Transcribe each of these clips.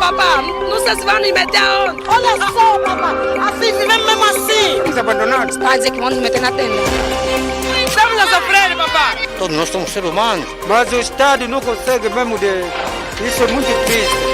papá. Não sei se vão nos meter aonde. Olha só, papá. Assim vivemos mesmo assim. Estamos abandonados. Está a dizer que vão nos meter na tenda. Estamos a sofrer, papá. Todos nós somos seres humanos. Mas o Estado não consegue mesmo de... Isso é muito triste.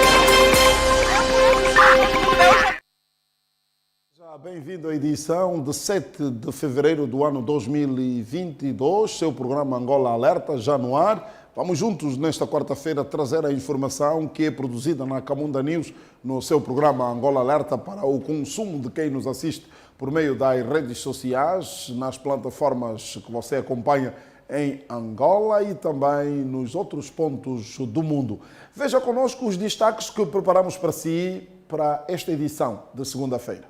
Bem-vindo à edição de 7 de fevereiro do ano 2022, seu programa Angola Alerta, já no ar. Vamos juntos nesta quarta-feira trazer a informação que é produzida na Camunda News no seu programa Angola Alerta para o consumo de quem nos assiste por meio das redes sociais, nas plataformas que você acompanha em Angola e também nos outros pontos do mundo. Veja conosco os destaques que preparamos para si para esta edição de segunda-feira.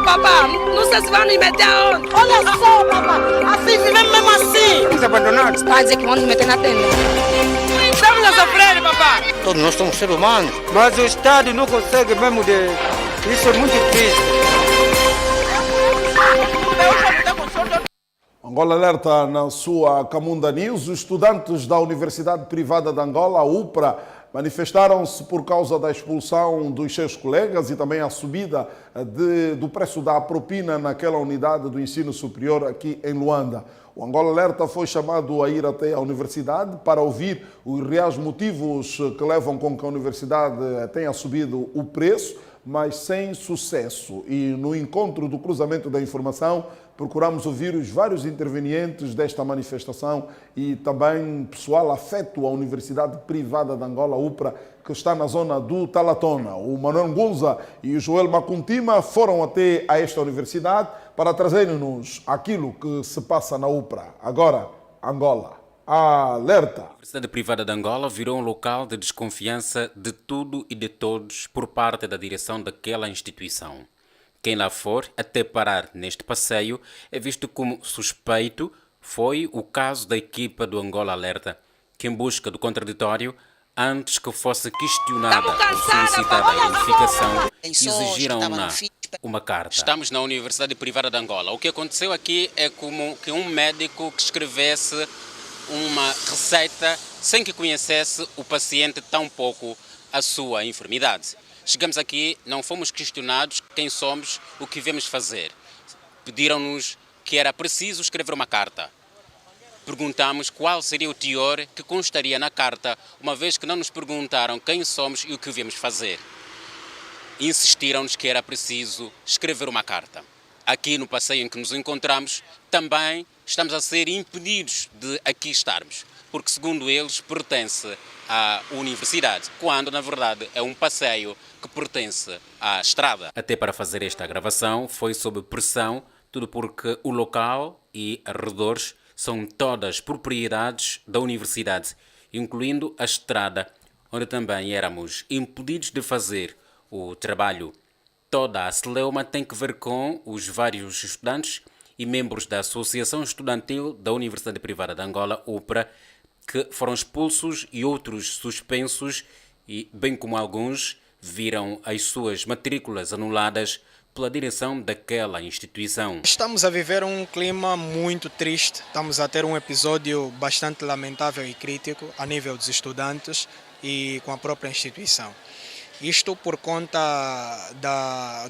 Papá, não sei se vão nos meter aonde. Olha só, papá. Assim vivemos mesmo assim. Estamos abandonados. Está a dizer que vão nos meter na tenda. Estamos a sofrer, papá. Todos nós somos seres humanos. Mas o Estado não consegue mesmo de... Isso é muito triste. Angola Alerta na sua Camunda News. Os estudantes da Universidade Privada de Angola, a UPRA, manifestaram-se por causa da expulsão dos seus colegas e também a subida do preço da propina naquela unidade do ensino superior aqui em Luanda. O Angola Alerta foi chamado a ir até a universidade para ouvir os reais motivos que levam com que a universidade tenha subido o preço, mas sem sucesso. E no encontro do cruzamento da informação, procuramos ouvir os vários intervenientes desta manifestação e também pessoal afeto à Universidade Privada de Angola, UPRA, que está na zona do Talatona. O Manuel Ngunza e o Joel Macuntima foram até a esta universidade para trazerem-nos aquilo que se passa na UPRA. Agora, Angola Alerta. A Universidade Privada de Angola virou um local de desconfiança de tudo e de todos por parte da direção daquela instituição. Quem lá for até parar neste passeio é visto como suspeito. Foi o caso da equipa do Angola Alerta, que em busca do contraditório, antes que fosse questionada ou solicitada a identificação, exigiram uma carta. Estamos na Universidade Privada de Angola. O que aconteceu aqui é como que um médico que escrevesse uma receita sem que conhecesse o paciente, tampouco a sua enfermidade. Chegamos aqui, não fomos questionados quem somos, o que devemos fazer. Pediram-nos que era preciso escrever uma carta. Perguntamos qual seria o teor que constaria na carta, uma vez que não nos perguntaram quem somos e o que devemos fazer. Insistiram-nos que era preciso escrever uma carta. Aqui no passeio em que nos encontramos, também estamos a ser impedidos de aqui estarmos, porque segundo eles pertence à universidade, quando na verdade é um passeio que pertence à estrada. Até para fazer esta gravação foi sob pressão, tudo porque o local e arredores são todas propriedades da universidade, incluindo a estrada, onde também éramos impedidos de fazer o trabalho. Toda a celeuma tem que ver com os vários estudantes e membros da Associação Estudantil da Universidade Privada de Angola, UPRA, que foram expulsos e outros suspensos, e bem como alguns viram as suas matrículas anuladas pela direção daquela instituição. Estamos a viver um clima muito triste, estamos a ter um episódio bastante lamentável e crítico a nível dos estudantes e com a própria instituição. Isto por conta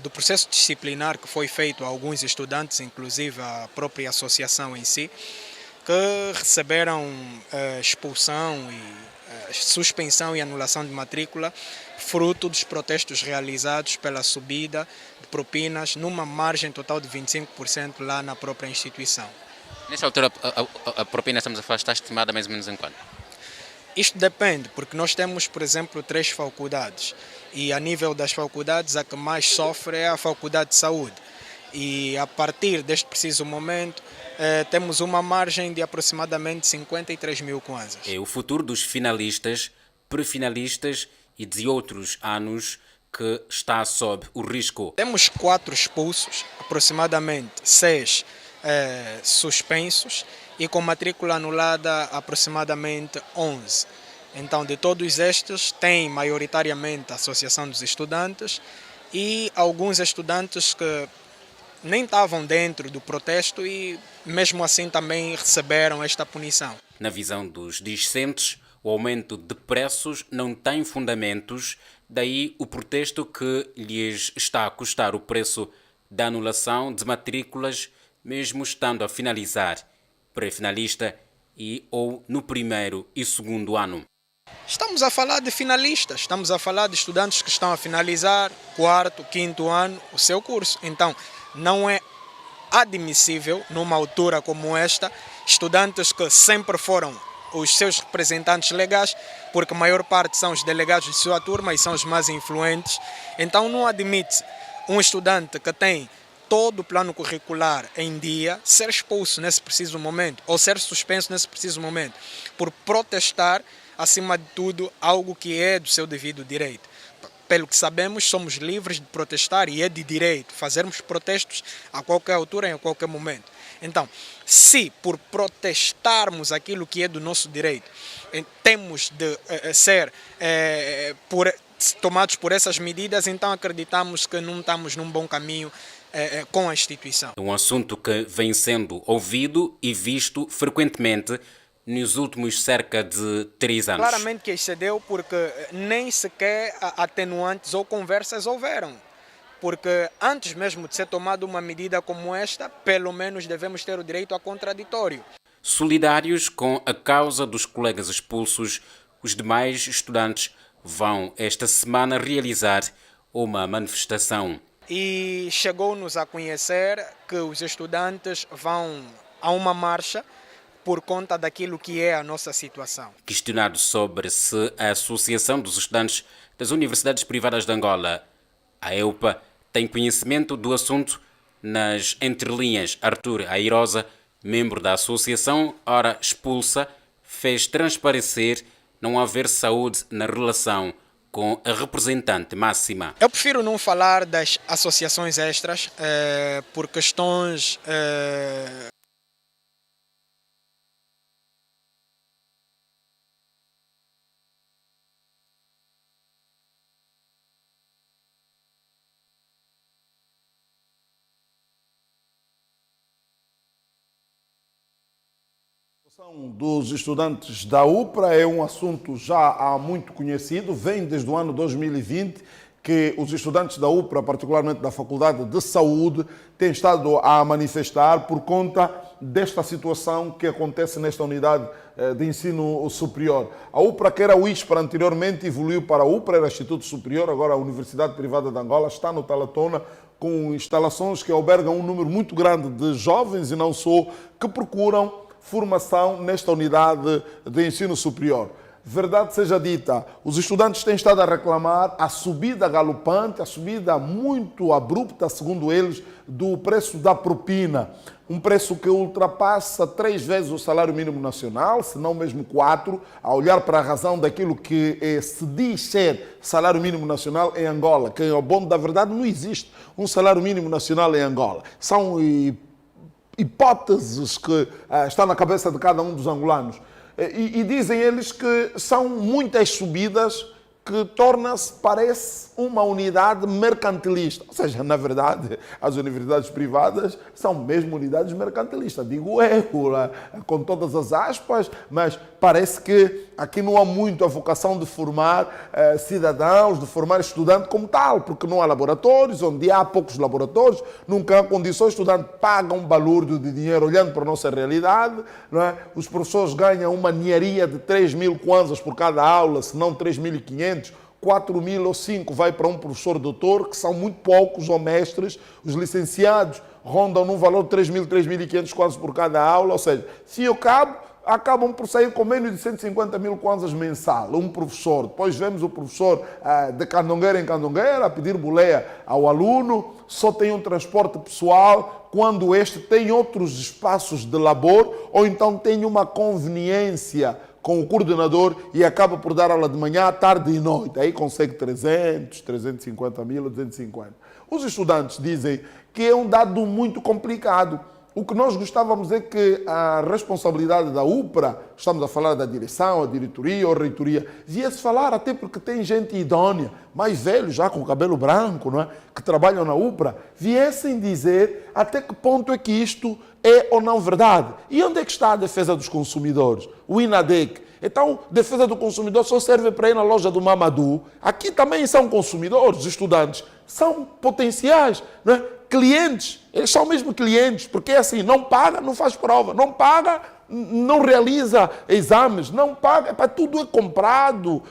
do processo disciplinar que foi feito a alguns estudantes, inclusive a própria associação em si, que receberam expulsão e suspensão e anulação de matrícula, fruto dos protestos realizados pela subida de propinas numa margem total de 25% lá na própria instituição. Nesta altura, a propina estamos a falar está estimada mais ou menos em quanto? Isto depende, porque nós temos, por exemplo, 3 faculdades. E a nível das faculdades, a que mais sofre é a Faculdade de Saúde. E a partir deste preciso momento, temos uma margem de aproximadamente 53 mil kwanzas. É o futuro dos finalistas, pré-finalistas e de outros anos que está sob o risco. Temos 4 expulsos, aproximadamente 6 suspensos e com matrícula anulada aproximadamente 11. Então, de todos estes, tem maioritariamente a Associação dos Estudantes e alguns estudantes que nem estavam dentro do protesto e mesmo assim também receberam esta punição. Na visão dos discentes, o aumento de preços não tem fundamentos, daí o protesto que lhes está a custar o preço da anulação de matrículas, mesmo estando a finalizar pré-finalista e ou no primeiro e segundo ano. Estamos a falar de finalistas, estamos a falar de estudantes que estão a finalizar quarto, quinto ano o seu curso. Então, não é admissível, numa altura como esta, estudantes que sempre foram os seus representantes legais, porque a maior parte são os delegados de sua turma e são os mais influentes. Então, não admite um estudante que tem todo o plano curricular em dia ser expulso nesse preciso momento ou ser suspenso nesse preciso momento por protestar, acima de tudo, algo que é do seu devido direito. Pelo que sabemos, somos livres de protestar e é de direito fazermos protestos a qualquer altura, em qualquer momento. Então, se por protestarmos aquilo que é do nosso direito, temos de ser tomados por essas medidas, então acreditamos que não estamos num bom caminho com a instituição. É um assunto que vem sendo ouvido e visto frequentemente nos últimos cerca de 3 anos. Claramente que excedeu porque nem sequer atenuantes ou conversas houveram. Porque antes mesmo de ser tomada uma medida como esta, pelo menos devemos ter o direito a contraditório. Solidários com a causa dos colegas expulsos, os demais estudantes vão esta semana realizar uma manifestação. E chegou-nos a conhecer que os estudantes vão a uma marcha por conta daquilo que é a nossa situação. Questionado sobre se a Associação dos Estudantes das Universidades Privadas de Angola, a EUPA, tem conhecimento do assunto, nas entrelinhas, Arthur Airosa, membro da associação, ora expulsa, fez transparecer não haver saúde na relação com a representante máxima. Eu prefiro não falar das associações extras por questões dos estudantes da UPRA é um assunto já há muito conhecido, vem desde o ano 2020 que os estudantes da UPRA, particularmente da Faculdade de Saúde, têm estado a manifestar por conta desta situação que acontece nesta unidade de ensino superior. A UPRA, que era o ISPRA anteriormente, evoluiu para a UPRA, era Instituto Superior, agora a Universidade Privada de Angola, está no Talatona, com instalações que albergam um número muito grande de jovens e não só, que procuram formação nesta unidade de ensino superior. Verdade seja dita, os estudantes têm estado a reclamar a subida galopante, a subida muito abrupta, segundo eles, do preço da propina. Um preço que ultrapassa 3 vezes o salário mínimo nacional, se não mesmo 4, a olhar para a razão daquilo que se diz ser salário mínimo nacional em Angola, que ao bom da verdade não existe um salário mínimo nacional em Angola. São hipóteses que estão na cabeça de cada um dos angolanos. E dizem eles que são muitas subidas que torna-se, parece, uma unidade mercantilista. Ou seja, na verdade, as universidades privadas são mesmo unidades mercantilistas. Digo eu, com todas as aspas, mas parece que aqui não há muito a vocação de formar cidadãos, de formar estudantes como tal, porque não há laboratórios, onde há poucos laboratórios, nunca há condições, o estudante paga um balúrdio de dinheiro olhando para a nossa realidade, não é? Os professores ganham uma ninharia de 3.000 kwanzas por cada aula, se não 3.500, 4.000 ou 5 vai para um professor doutor, que são muito poucos, ou mestres. Os licenciados rondam num valor de 3.000, 3.500 kwanzas por cada aula, ou seja, fim ao cabo, acabam por sair com menos de 150.000 kwanzas mensal, um professor. Depois vemos o professor de Candongueira em Candongueira a pedir boleia ao aluno, só tem um transporte pessoal, quando este tem outros espaços de labor, ou então tem uma conveniência com o coordenador e acaba por dar aula de manhã, tarde e noite. Aí consegue 300, 350 mil, 250. Os estudantes dizem que é um dado muito complicado. o que nós gostávamos é que a responsabilidade da UPRA, estamos a falar da direção, a diretoria ou a reitoria, viesse falar, até porque tem gente idônea, mais velhos, já com cabelo branco, não é? Que trabalham na UPRA, viessem dizer até que ponto é que isto é ou não verdade. E onde é que está a defesa dos consumidores? O INADEC. Então, defesa do consumidor só serve para ir na loja do Mamadou. Aqui também são consumidores, estudantes, são potenciais, não é? Clientes, eles são mesmo clientes, porque é assim, não paga, não faz prova, não paga, não realiza exames, não paga, tudo é comprado,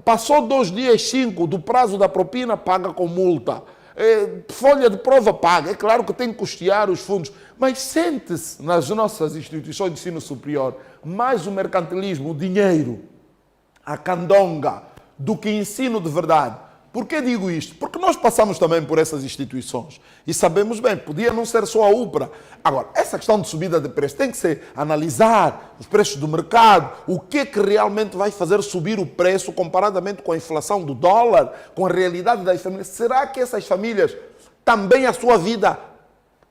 passou 2 dias, 5 do prazo da propina, paga com multa, folha de prova paga, é claro que tem que custear os fundos, mas sente-se nas nossas instituições de ensino superior mais o mercantilismo, o dinheiro, a candonga, do que ensino de verdade. Por que digo isto? Porque nós passamos também por essas instituições e sabemos bem, podia não ser só a UPRA. Agora, essa questão de subida de preço tem que ser analisar os preços do mercado, o que é que realmente vai fazer subir o preço comparadamente com a inflação do dólar, com a realidade das famílias. Será que essas famílias também a sua vida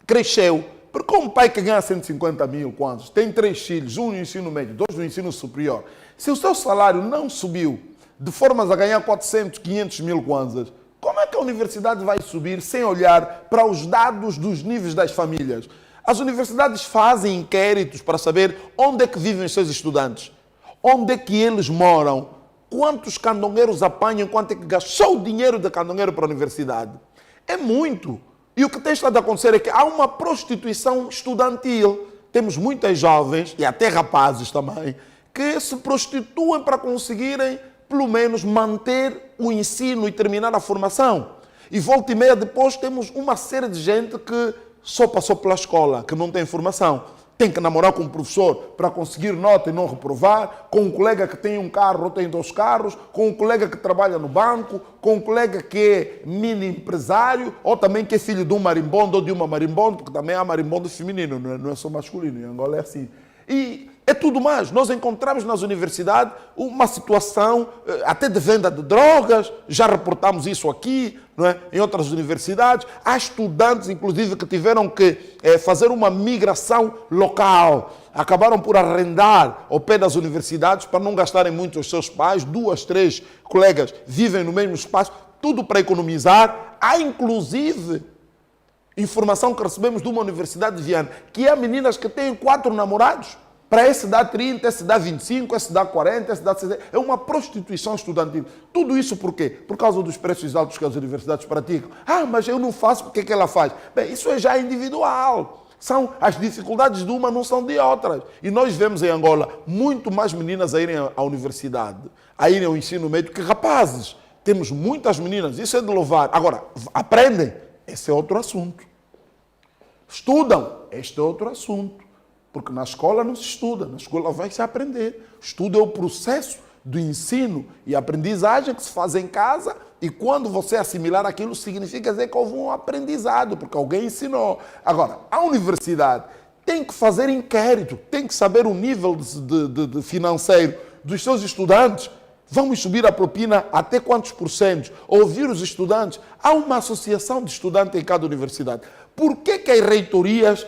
cresceu? Porque um pai que ganha 150 mil kwanzas, tem 3 filhos, 1 no ensino médio, 2 no ensino superior, se o seu salário não subiu de formas a ganhar 400, 500 mil kwanzas, como é que a universidade vai subir sem olhar para os dados dos níveis das famílias? As universidades fazem inquéritos para saber onde é que vivem os seus estudantes, onde é que eles moram, quantos candongueiros apanham, quanto é que gastou o dinheiro de candongueiro para a universidade. É muito. E o que tem estado a acontecer é que há uma prostituição estudantil. Temos muitas jovens, e até rapazes também, que se prostituem para conseguirem pelo menos manter o ensino e terminar a formação. E volta e meia depois temos uma série de gente que só passou pela escola, que não tem formação. Tem que namorar com um professor para conseguir nota e não reprovar, com um colega que tem um carro ou tem 2 carros, com um colega que trabalha no banco, com um colega que é mini empresário, ou também que é filho de um marimbondo ou de uma marimbondo, porque também há marimbondo feminino, não é só masculino, em Angola é assim. E é tudo mais. Nós encontramos nas universidades uma situação até de venda de drogas, já reportamos isso aqui, não é? Em outras universidades. Há estudantes, inclusive, que tiveram que fazer uma migração local. Acabaram por arrendar ao pé das universidades para não gastarem muito os seus pais. 2, 3 colegas vivem no mesmo espaço, tudo para economizar. Há, inclusive, informação que recebemos de uma universidade de Viana, que há meninas que têm 4 namorados. Para esse dá 30, esse dá 25, esse dá 40, esse dá 60. É uma prostituição estudantil. Tudo isso por quê? Por causa dos preços altos que as universidades praticam. Ah, mas eu não faço, porque é que ela faz? Bem, isso é já individual. São as dificuldades de uma, não são de outras. E nós vemos em Angola muito mais meninas a irem à universidade, a irem ao ensino médio, que rapazes. Temos muitas meninas, isso é de louvar. Agora, aprendem? Esse é outro assunto. Estudam? Este é outro assunto. Porque na escola não se estuda, na escola vai-se aprender. Estudo é o processo do ensino e aprendizagem que se faz em casa, e quando você assimilar aquilo, significa dizer que houve um aprendizado, porque alguém ensinou. Agora, a universidade tem que fazer inquérito, tem que saber o nível de financeiro dos seus estudantes. Vamos subir a propina até quantos %? Ouvir os estudantes. Há uma associação de estudantes em cada universidade. Por que as reitorias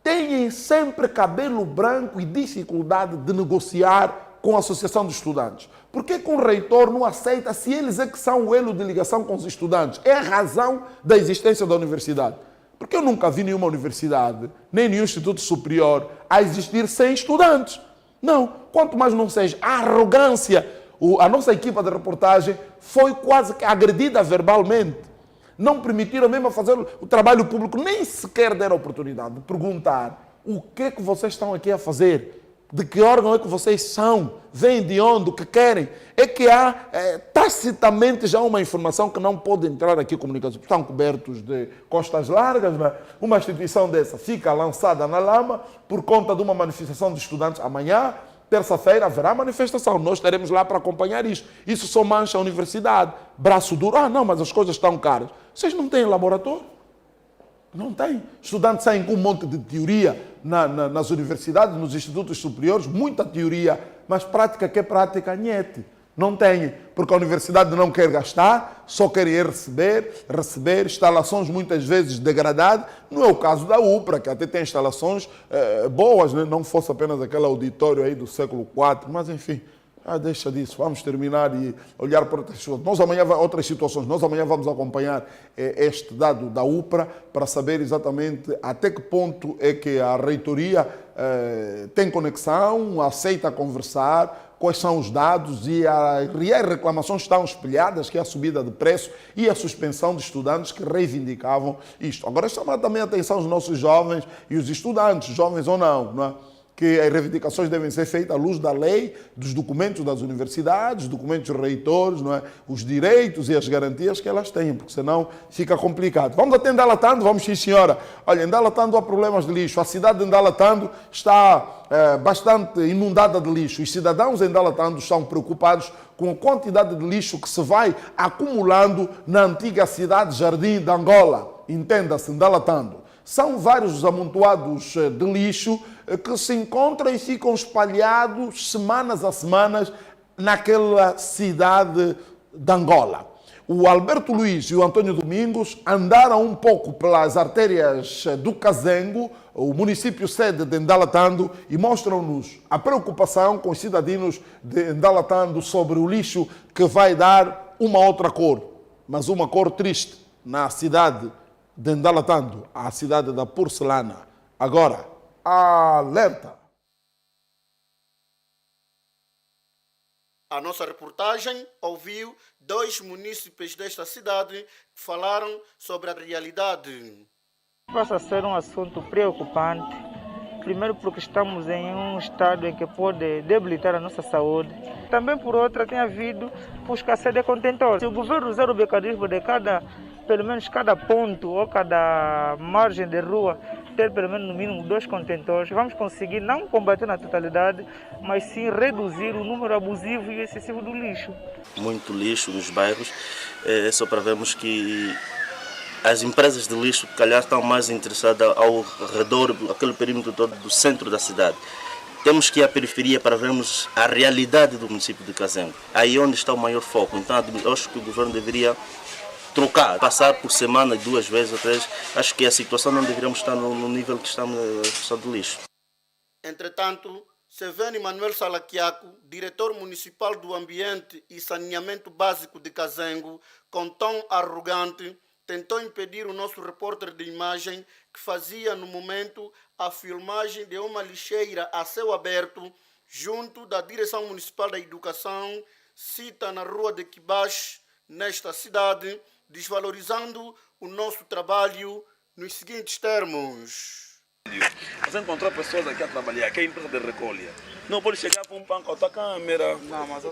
têm sempre cabelo branco e dificuldade de negociar com a associação de estudantes? Por que o reitor não aceita, se eles é que são o elo de ligação com os estudantes? É a razão da existência da universidade. Porque eu nunca vi nenhuma universidade, nem nenhum instituto superior, a existir sem estudantes. Não, quanto mais não seja a arrogância. A nossa equipa de reportagem foi quase que agredida verbalmente. Não permitiram mesmo fazer o trabalho público, nem sequer deram a oportunidade de perguntar o que é que vocês estão aqui a fazer, de que órgão é que vocês são, vêm de onde, o que querem. É que há tacitamente já uma informação que não pode entrar aqui em comunicação. Estão cobertos de costas largas, né? Uma instituição dessa fica lançada na lama por conta de uma manifestação de estudantes amanhã. Terça-feira haverá manifestação, nós estaremos lá para acompanhar isso. Isso só mancha a universidade. Braço duro, não, mas as coisas estão caras. Vocês não têm laboratório? Não têm. Estudantes saem com um monte de teoria nas universidades, nos institutos superiores, muita teoria, mas prática que é prática, nhete. Não tem, porque a universidade não quer gastar, só quer ir receber instalações muitas vezes degradadas. Não é o caso da UPRA, que até tem instalações boas, né? Não fosse apenas aquele auditório aí do século IV, mas enfim, deixa disso. Vamos terminar e olhar para outras coisas. Outras situações. Nós amanhã vamos acompanhar este dado da UPRA para saber exatamente até que ponto é que a reitoria tem conexão, aceita conversar, quais são os dados e as reclamações estão espelhadas, que é a subida de preço e a suspensão de estudantes que reivindicavam isto. Agora, chamar também a atenção os nossos jovens e os estudantes, jovens ou não é? Que as reivindicações devem ser feitas à luz da lei, dos documentos das universidades, documentos dos reitores, não é? Os direitos e as garantias que elas têm, porque senão fica complicado. Vamos até Ndalatando? Vamos, sim, senhora. Olha, em Ndalatando há problemas de lixo. A cidade de Ndalatando está bastante inundada de lixo. Os cidadãos em Ndalatando estão preocupados com a quantidade de lixo que se vai acumulando na antiga cidade Jardim de Angola. Entenda-se, Ndalatando. São vários os amontoados de lixo que se encontram e ficam espalhados semanas a semanas naquela cidade de Angola. O Alberto Luiz e o Antônio Domingos andaram um pouco pelas artérias do Kazengo, o município sede de Ndalatando, e mostram-nos a preocupação com os cidadãos de Ndalatando sobre o lixo que vai dar uma outra cor, mas uma cor triste na cidade de Ndalatando, a cidade da porcelana. Agora, alerta! A nossa reportagem ouviu 2 munícipes desta cidade que falaram sobre a realidade. Passa a ser um assunto preocupante. Primeiro porque estamos em um estado em que pode debilitar a nossa saúde. Também por outra tem havido escassez de contentores. Se o governo usar o mecanismo de pelo menos cada ponto ou cada margem de rua ter pelo menos no mínimo 2 contentores, vamos conseguir não combater na totalidade, mas sim reduzir o número abusivo e excessivo do lixo. Muito lixo nos bairros, só para vermos que as empresas de lixo, calhar, estão mais interessadas ao redor, aquele perímetro todo do centro da cidade. Temos que ir à periferia para vermos a realidade do município de Kazengo. Aí onde está o maior foco. Então, eu acho que o governo deveria trocar, passar por semana 2 vezes ou 3. Acho que a situação não deveríamos estar no nível que estamos na questão do lixo. Entretanto, Seveni Manuel Salaquiaco, diretor municipal do Ambiente e Saneamento Básico de Kazengo, com tom arrogante, tentou impedir o nosso repórter de imagem que fazia no momento a filmagem de uma lixeira a céu aberto junto da Direção Municipal da Educação, cita na Rua de Quibache, nesta cidade, desvalorizando o nosso trabalho nos seguintes termos. Você encontrou pessoas aqui a trabalhar, que é a empresa de recolha. Não pode chegar com um pão com a tua câmera.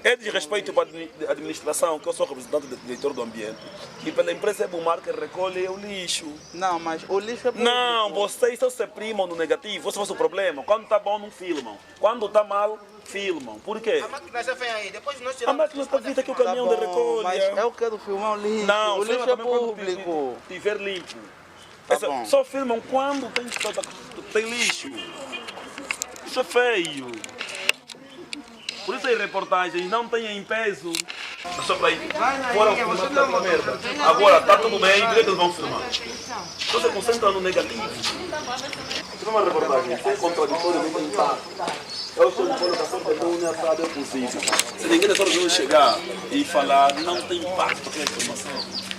É desrespeito para a administração, que eu sou representante do diretor do ambiente. E pela empresa Ebumar que recolhe o lixo. Não, mas o lixo é público. Não, vocês só se primam no negativo. Esse é o problema. Quando está bom, não filmam. Quando está mal, filmam. Por quê? A máquina já vem aí, depois nós tiramos. A máquina está vindo aqui o caminhão de recolha. Mas eu quero filmar o lixo. Não, o lixo é público. Estiver limpo. Tá só filmam quando tem lixo. Isso é feio. Por isso as reportagens não têm peso. Só para ir. Foram filmar pela merda. Agora está tudo bem, direito eles vão filmar. Então você concentra no negativo. Isso é uma reportagem, sem contraditório, nem impacto. Eu sou de colocação de unha, sabe, é possível. Se ninguém só resolve chegar e falar, não tem impacto para a informação.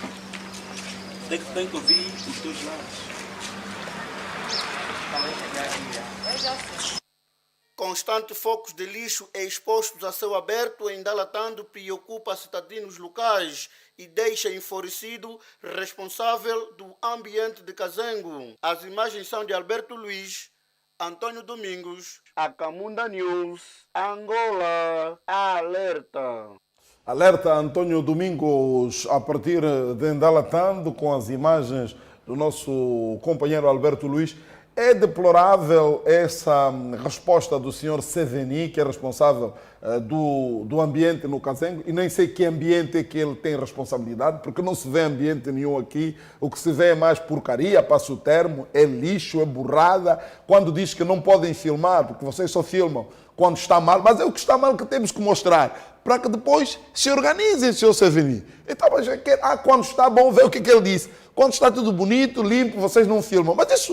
Tem que ouvir os dois lados. Constantes focos de lixo expostos a céu aberto em Ndalatando preocupa cidadãos locais e deixa enfurecido responsável do ambiente de Kazengo. As imagens são de Alberto Luiz, Antônio Domingos, a Camunda News, Angola, alerta. Alerta Antônio Domingos a partir de Ndalatando com as imagens do nosso companheiro Alberto Luiz. É deplorável essa resposta do senhor Seveni, que é responsável do ambiente no Kazengo, e nem sei que ambiente é que ele tem responsabilidade, porque não se vê ambiente nenhum aqui. O que se vê é mais porcaria, passo o termo, é lixo, é burrada. Quando diz que não podem filmar, porque vocês só filmam quando está mal, mas é o que está mal que temos que mostrar. para que depois se organizem, senhor Seveni. Então, mas quando está bom, vê o que ele disse. Quando está tudo bonito, limpo, vocês não filmam. Mas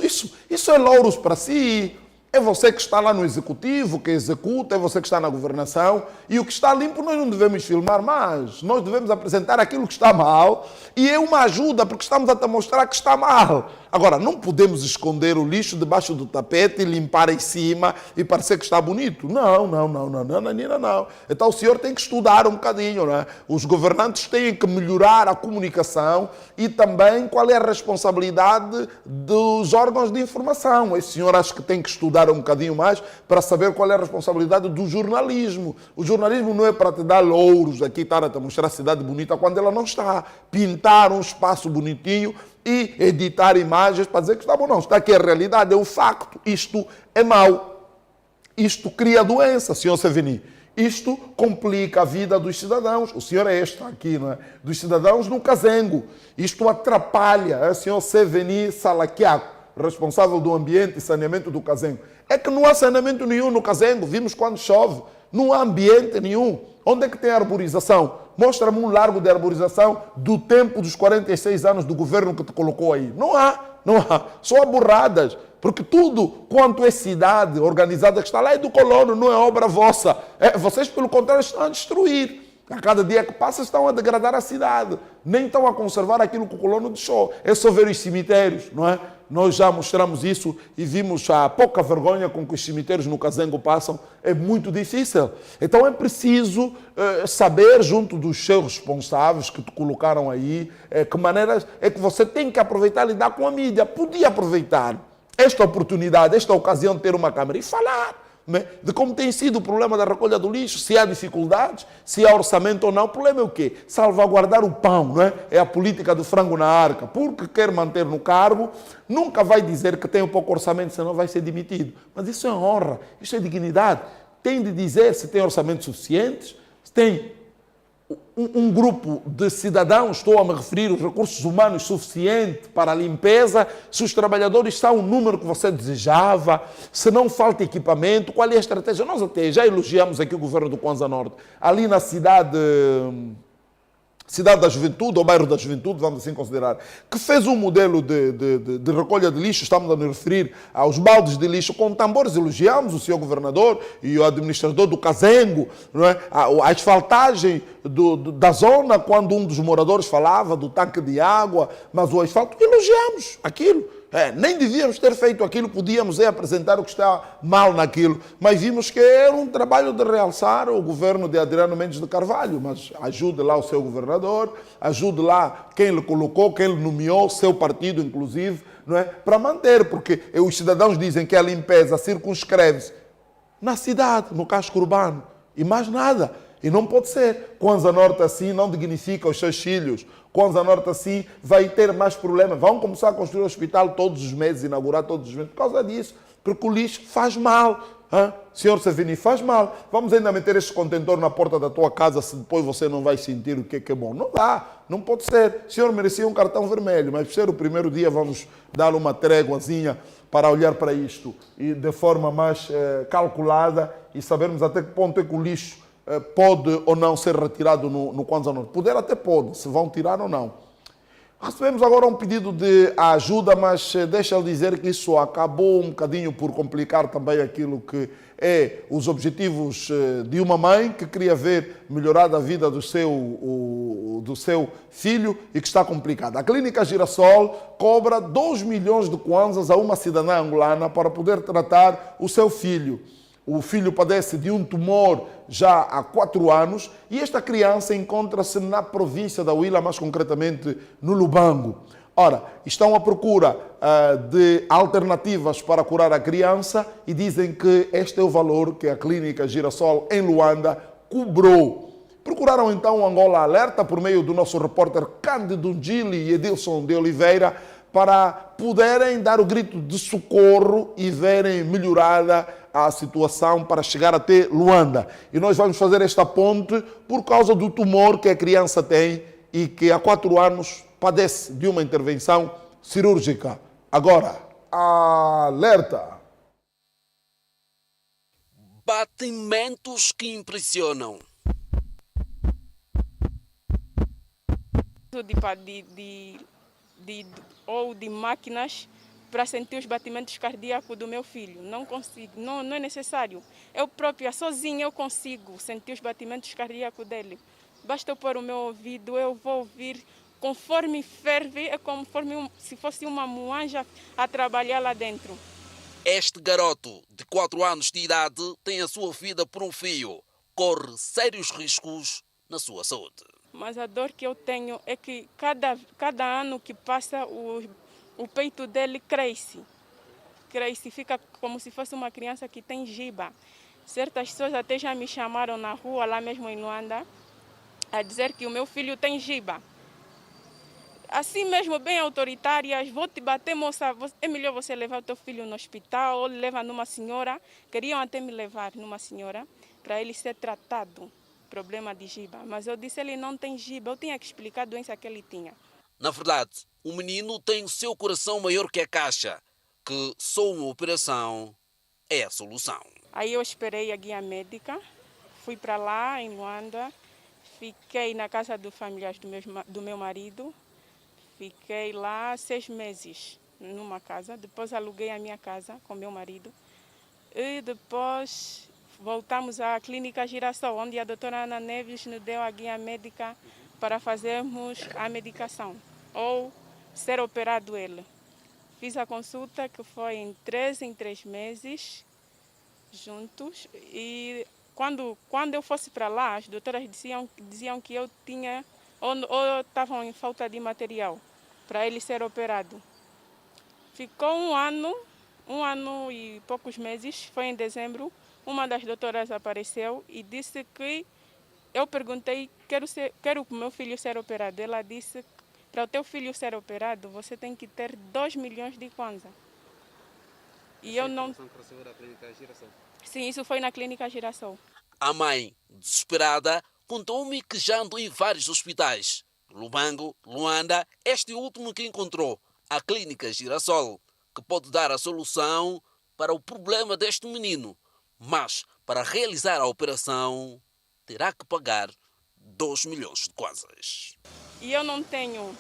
isso é louros para si. É você que está lá no executivo, que executa, é você que está na governação. E o que está limpo nós não devemos filmar mais. Nós devemos apresentar aquilo que está mal. E é uma ajuda, porque estamos a te mostrar que está mal. Agora, não podemos esconder o lixo debaixo do tapete e limpar em cima e parecer que está bonito. Não. Então o senhor tem que estudar um bocadinho, não é? Os governantes têm que melhorar a comunicação e também qual é a responsabilidade dos órgãos de informação. Esse senhor acho que tem que estudar um bocadinho mais para saber qual é a responsabilidade do jornalismo. O jornalismo não é para te dar louros aqui, estar a te mostrar a cidade bonita quando ela não está. Pintar um espaço bonitinho e editar imagens para dizer que está bom. Não, está aqui a realidade, é o facto. Isto é mau. Isto cria doença, senhor Seveni. Isto complica a vida dos cidadãos. O senhor é este aqui, não é? Dos cidadãos no Cazengo. Isto atrapalha, é o senhor Seveni Salaquiaco, responsável do ambiente e saneamento do Cazengo. É que não há saneamento nenhum no Cazengo. Vimos quando chove. Não há ambiente nenhum. Onde é que tem arborização? Mostra-me um largo de arborização do tempo dos 46 anos do governo que te colocou aí. Não há. Só há burradas. Porque tudo quanto é cidade organizada que está lá é do colono, não é obra vossa. Vocês, pelo contrário, estão a destruir. A cada dia que passa estão a degradar a cidade. Nem estão a conservar aquilo que o colono deixou. É só ver os cemitérios, não é? Nós já mostramos isso e vimos a pouca vergonha com que os cemitérios no Cazengo passam. É muito difícil. Então é preciso saber, junto dos seus responsáveis que te colocaram aí, que maneiras é que você tem que aproveitar e lidar com a mídia. Podia aproveitar esta oportunidade, esta ocasião de ter uma câmera e falar de como tem sido o problema da recolha do lixo, se há dificuldades, se há orçamento ou não. O problema é o quê? Salvaguardar o pão, não é? É a política do frango na arca. Porque quer manter no cargo, nunca vai dizer que tem um pouco orçamento, senão vai ser demitido. Mas isso é honra, isso é dignidade. Tem de dizer se tem orçamentos suficientes, se tem um grupo de cidadãos, estou a me referir aos recursos humanos suficiente para a limpeza, se os trabalhadores são o número que você desejava, se não falta equipamento, qual é a estratégia? Nós até já elogiamos aqui o governo do Kwanza Norte, ali na cidade da Juventude, ou bairro da Juventude, vamos assim considerar, que fez um modelo de recolha de lixo, estamos a nos referir aos baldes de lixo com tambores. Elogiamos o senhor governador e o administrador do Cazengo, não é? A asfaltagem da zona, quando um dos moradores falava do tanque de água, mas o asfalto, elogiamos aquilo. Nem devíamos ter feito aquilo, podíamos apresentar o que está mal naquilo, mas vimos que era um trabalho de realçar o governo de Adriano Mendes de Carvalho. Mas ajude lá o seu governador, ajude lá quem lhe colocou, quem lhe nomeou, seu partido inclusive, não é? Para manter, porque os cidadãos dizem que a limpeza circunscreve-se na cidade, no casco urbano, e mais nada. E não pode ser. Kwanza Norte assim não dignifica os seus filhos. Kwanza Norte assim vai ter mais problemas. Vão começar a construir um hospital todos os meses, inaugurar todos os meses, por causa disso. Porque o lixo faz mal. Senhor Seveni, faz mal. Vamos ainda meter este contentor na porta da tua casa se depois você não vai sentir o que é bom. Não dá. Não pode ser. O senhor merecia um cartão vermelho, mas por ser o primeiro dia vamos dar uma tréguazinha para olhar para isto e de forma mais calculada e sabermos até que ponto é que o lixo pode ou não ser retirado no Kwanza Norte. Poder até pode, se vão tirar ou não. Recebemos agora um pedido de ajuda, mas deixa eu dizer que isso acabou um bocadinho por complicar também aquilo que é os objetivos de uma mãe que queria ver melhorada a vida do seu filho e que está complicada. A Clínica Girassol cobra 2 milhões de kwanzas a uma cidadã angolana para poder tratar o seu filho. O filho padece de um tumor já há 4 anos e esta criança encontra-se na província da Huila, mais concretamente no Lubango. Ora, estão à procura de alternativas para curar a criança e dizem que este é o valor que a Clínica Girassol em Luanda cobrou. Procuraram então o Angola Alerta por meio do nosso repórter Cândido Gili e Edilson de Oliveira para poderem dar o grito de socorro e verem melhorada a situação para chegar até Luanda. E nós vamos fazer esta ponte por causa do tumor que a criança tem e que há 4 anos padece de uma intervenção cirúrgica. Agora, alerta! Batimentos que impressionam. preciso ou de máquinas para sentir os batimentos cardíacos do meu filho. Não consigo, não é necessário. Eu própria, sozinha, eu consigo sentir os batimentos cardíacos dele. Basta eu pôr o meu ouvido, eu vou ouvir conforme ferve, é conforme se fosse uma moanja a trabalhar lá dentro. Este garoto de 4 anos de idade tem a sua vida por um fio. Corre sérios riscos na sua saúde. Mas a dor que eu tenho é que cada ano que passa o peito dele cresce, fica como se fosse uma criança que tem giba. Certas pessoas até já me chamaram na rua, lá mesmo em Luanda, a dizer que o meu filho tem giba. Assim mesmo, bem autoritárias, vou te bater, moça, é melhor você levar o teu filho no hospital ou leva numa senhora. Queriam até me levar numa senhora para ele ser tratado, problema de giba. Mas eu disse, ele não tem giba, eu tinha que explicar a doença que ele tinha. Na verdade, o menino tem o seu coração maior que a caixa, que só uma operação é a solução. Aí eu esperei a guia médica, fui para lá em Luanda, fiquei na casa dos familiares do meu marido, fiquei lá 6 meses numa casa, depois aluguei a minha casa com meu marido e depois voltamos à Clínica Girassol, onde a doutora Ana Neves nos deu a guia médica para fazermos a medicação ou ser operado ele. Fiz a consulta que foi em 3 meses juntos e quando eu fosse para lá, as doutoras diziam que eu tinha ou estavam em falta de material para ele ser operado. Ficou um ano e poucos meses, foi em dezembro, uma das doutoras apareceu e disse que eu perguntei, quero o meu filho ser operado. Ela disse, para o teu filho ser operado, você tem que ter 2 milhões de kwanza. E eu não... Sim, isso foi na Clínica Girassol. A mãe, desesperada, contou-me que já andou em vários hospitais. Lubango, Luanda, este último que encontrou, a Clínica Girassol, que pode dar a solução para o problema deste menino. Mas, para realizar a operação, terá que pagar 2 milhões de kwanzas. E eu não tenho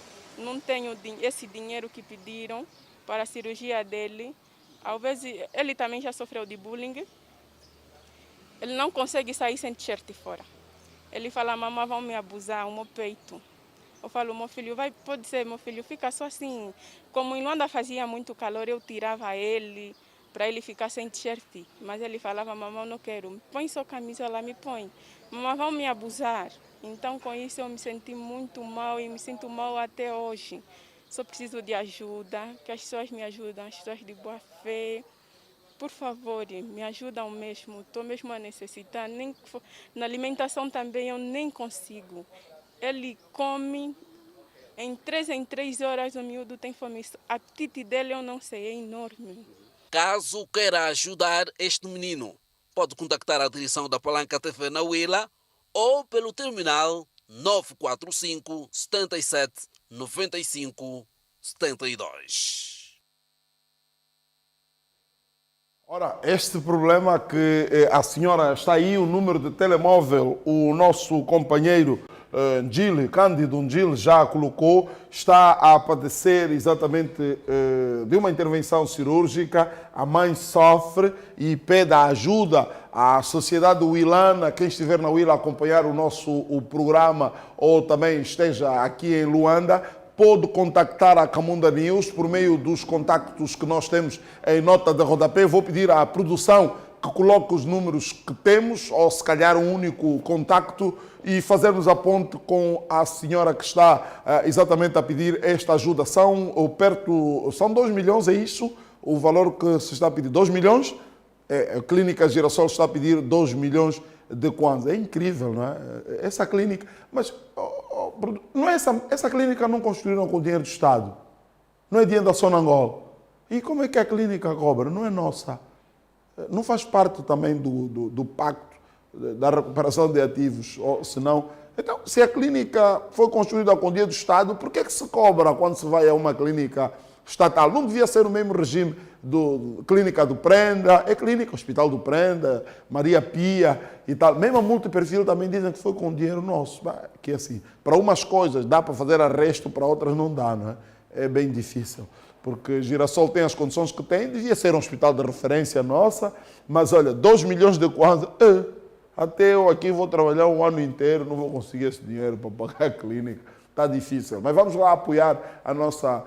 esse dinheiro que pediram para a cirurgia dele. Às vezes, ele também já sofreu de bullying. Ele não consegue sair sem t-shirt fora. Ele fala, mamãe, vão me abusar, o meu peito. Eu falo, meu filho, pode ser, meu filho, fica só assim. Como em Luanda fazia muito calor, eu tirava ele para ele ficar sem t-shirt. Mas ele falava, mamãe, não quero, põe só camisola, me põe. Mamãe, vão me abusar. Então, com isso, eu me senti muito mal e me sinto mal até hoje. Só preciso de ajuda, que as pessoas me ajudam, as pessoas de boa fé. Por favor, me ajudam mesmo, estou mesmo a necessitar. Na alimentação também eu nem consigo. Ele come, em 3 horas o miúdo tem fome. A apetite dele eu não sei, é enorme. Caso queira ajudar este menino, pode contactar a direção da Palanca TV na Huila ou pelo terminal 945 77 95 72. Ora, este problema que a senhora está aí, o número de telemóvel, o nosso companheiro Cândido Njil já colocou, está a padecer exatamente de uma intervenção cirúrgica. A mãe sofre e pede ajuda à sociedade huilana. Quem estiver na Huila a acompanhar o programa ou também esteja aqui em Luanda, pode contactar a Camunda News por meio dos contactos que nós temos em nota de rodapé. Vou pedir à produção que coloque os números que temos, ou se calhar um único contacto, e fazermos a ponte com a senhora que está exatamente a pedir esta ajuda. São 2 milhões, é isso? O valor que se está a pedir, 2 milhões? A Clínica Girassol está a pedir 2 milhões de kwanza. É incrível, não é? Essa clínica... Mas não é essa clínica não construíram com dinheiro do Estado. Não é dinheiro da Sonangol. E como é que a clínica cobra? Não é nossa. Não faz parte também do pacto da recuperação de ativos, ou se não... Então, se a clínica foi construída com dinheiro do Estado, por que se cobra quando se vai a uma clínica estatal. Não devia ser o mesmo regime do Clínica do Prenda, é Clínica Hospital do Prenda, Maria Pia e tal. Mesmo a multiperfil também dizem que foi com dinheiro nosso. Que assim, para umas coisas dá para fazer arresto, para outras não dá, não é? É bem difícil. Porque Girassol tem as condições que tem, devia ser um hospital de referência nossa, mas olha, 2 milhões de kwanza, até eu aqui vou trabalhar um ano inteiro, não vou conseguir esse dinheiro para pagar a clínica. Está difícil. Mas vamos lá apoiar a nossa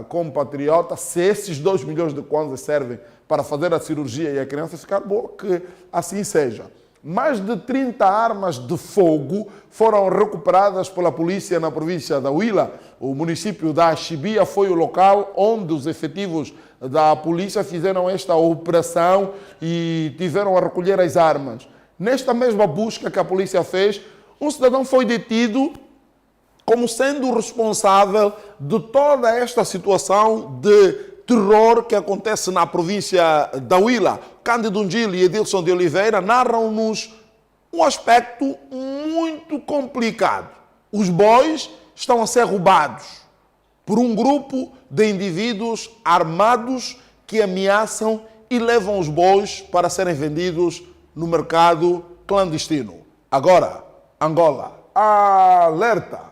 compatriota. Se esses 2 milhões de kwanzas servem para fazer a cirurgia e a criança ficar boa, que assim seja. Mais de 30 armas de fogo foram recuperadas pela polícia na província da Huila. O município da Chibia foi o local onde os efetivos da polícia fizeram esta operação e tiveram a recolher as armas. Nesta mesma busca que a polícia fez, um cidadão foi detido como sendo o responsável de toda esta situação de terror que acontece na província da Huila. Cândido Ngil e Edilson de Oliveira narram-nos um aspecto muito complicado. Os bois estão a ser roubados por um grupo de indivíduos armados que ameaçam e levam os bois para serem vendidos no mercado clandestino. Agora, Angola, alerta!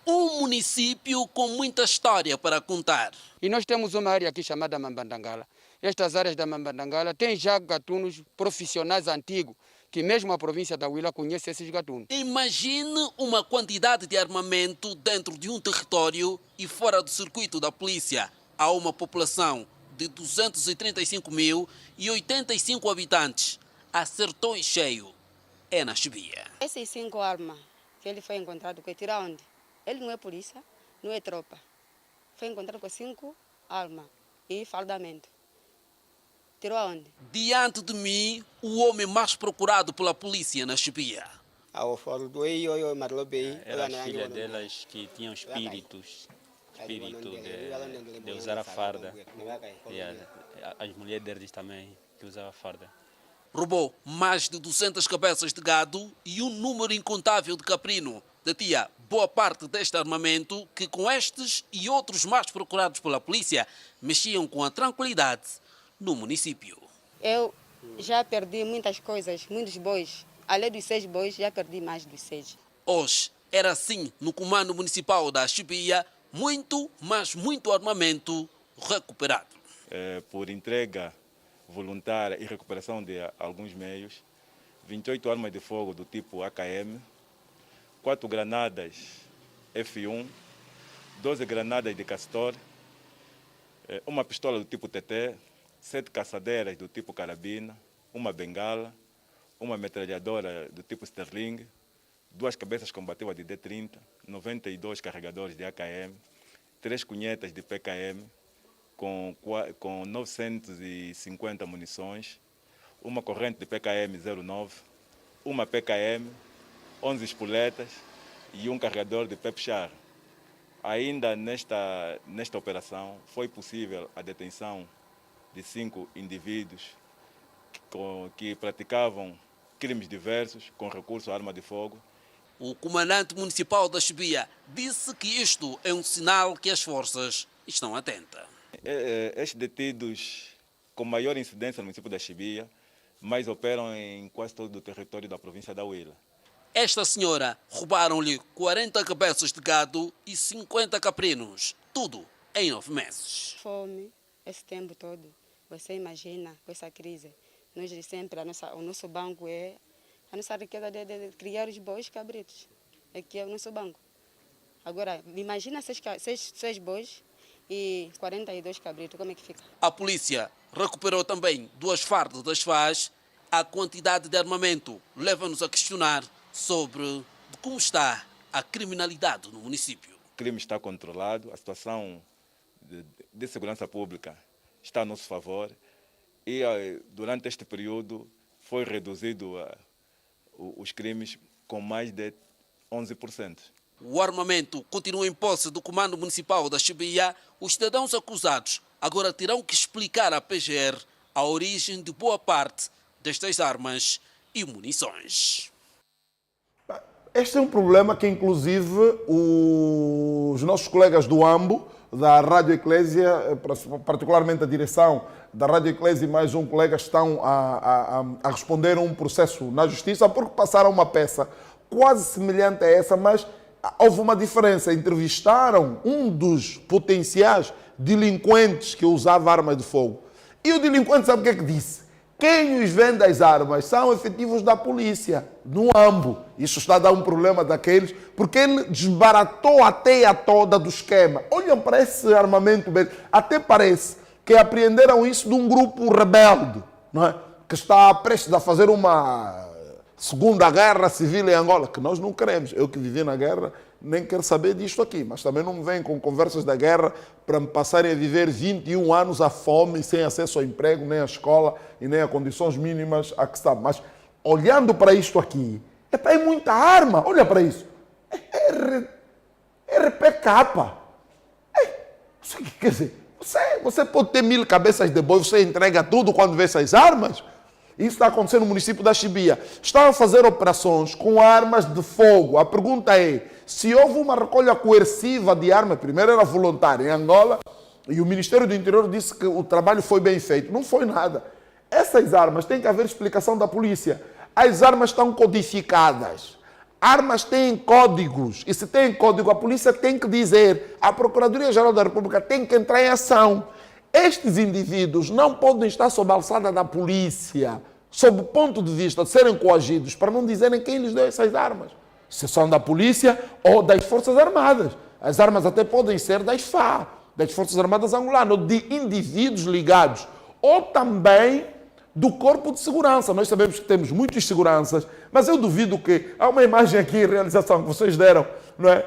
Um município com muita história para contar. E nós temos uma área aqui chamada Mambandangala. Estas áreas da Mambandangala têm já gatunos profissionais antigos, que mesmo a província da Huila conhece esses gatunos. Imagine uma quantidade de armamento dentro de um território e fora do circuito da polícia. Há uma população de 235.085 habitantes. Acertou em cheio. É na Chibia. Essas 5 armas que ele foi encontrado, que tira onde? Ele não é polícia, não é tropa. Foi encontrado com 5 armas e fardamento. Tirou aonde? Diante de mim, o homem mais procurado pela polícia na Chibia. Eram as filhas delas que tinham espírito de usar a farda. E as mulheres deles também que usavam a farda. Roubou mais de 200 cabeças de gado e um número incontável de caprino. Detinha boa parte deste armamento que, com estes e outros mais procurados pela polícia, mexiam com a tranquilidade no município. Eu já perdi muitas coisas, muitos bois. Além dos 6 bois, já perdi mais dos 6. Hoje, era assim no comando municipal da Chibia, muito, mas muito armamento recuperado. Por entrega voluntária e recuperação de alguns meios, 28 armas de fogo do tipo AKM, 4 granadas F1, 12 granadas de Castor, uma pistola do tipo TT, 7 caçadeiras do tipo carabina, uma bengala, uma metralhadora do tipo Sterling, 2 cabeças combativas de D30, 92 carregadores de AKM, 3 cunhetas de PKM, com 950 munições, uma corrente de PKM 09, uma PKM, 11 espoletas e um carregador de Pepchar. Ainda nesta operação foi possível a detenção de 5 indivíduos que praticavam crimes diversos com recurso à arma de fogo. O comandante municipal da Chibia disse que isto é um sinal que as forças estão atentas. Estes detidos com maior incidência no município da Chibia, mas operam em quase todo o território da província da Huila. Esta senhora roubaram-lhe 40 cabeças de gado e 50 caprinos, tudo em 9 meses. Fome, esse tempo todo, você imagina com essa crise. Nós de sempre, o nosso banco é a nossa riqueza de criar os bois cabritos. Aqui é o nosso banco. Agora, imagina 6 bois e 42 cabritos, como é que fica? A polícia recuperou também 2 fardas das FAS. A quantidade de armamento leva-nos a questionar sobre como está a criminalidade no município. O crime está controlado, a situação de segurança pública está a nosso favor e durante este período foi reduzido os crimes com mais de 11%. O armamento continua em posse do Comando Municipal da Chibia. Os cidadãos acusados agora terão que explicar à PGR a origem de boa parte destas armas e munições. Este é um problema que, inclusive, os nossos colegas do AMBO da Rádio Eclésia, particularmente a direção da Rádio Eclésia e mais um colega estão a responder a um processo na justiça porque passaram uma peça quase semelhante a essa, mas houve uma diferença. Entrevistaram um dos potenciais delinquentes que usava arma de fogo. E o delinquente sabe o que é que disse? Quem os vende as armas são efetivos da polícia, no AMBO. Isso está a dar um problema daqueles, porque ele desbaratou a teia toda do esquema. Olham para esse armamento, até parece que apreenderam isso de um grupo rebelde, não é? Que está prestes a fazer uma segunda guerra civil em Angola, que nós não queremos. Eu que vivi na guerra nem quero saber disto aqui, mas também não me vêm com conversas da guerra para me passarem a viver 21 anos à fome, sem acesso ao emprego, nem à escola e nem a condições mínimas a que está. Mas olhando para isto aqui, é muita arma, olha para isso. RPK. Quer dizer, você pode ter 1000 cabeças de boi, você entrega tudo quando vê essas armas? Isso está acontecendo no município da Chibia. Estão a fazer operações com armas de fogo. A pergunta é, se houve uma recolha coerciva de armas, primeiro era voluntária em Angola, e o Ministério do Interior disse que o trabalho foi bem feito. Não foi nada. Essas armas, tem que haver explicação da polícia. As armas estão codificadas. Armas têm códigos. E se tem código, a polícia tem que dizer. A Procuradoria-Geral da República tem que entrar em ação. Estes indivíduos não podem estar sob a alçada da polícia, sob o ponto de vista de serem coagidos, para não dizerem quem lhes deu essas armas. Se são da polícia ou das Forças Armadas. As armas até podem ser das FA, das Forças Armadas Angolanas, ou de indivíduos ligados, ou também do Corpo de Segurança. Nós sabemos que temos muitos seguranças, mas eu duvido que... Há uma imagem aqui em realização que vocês deram, não é?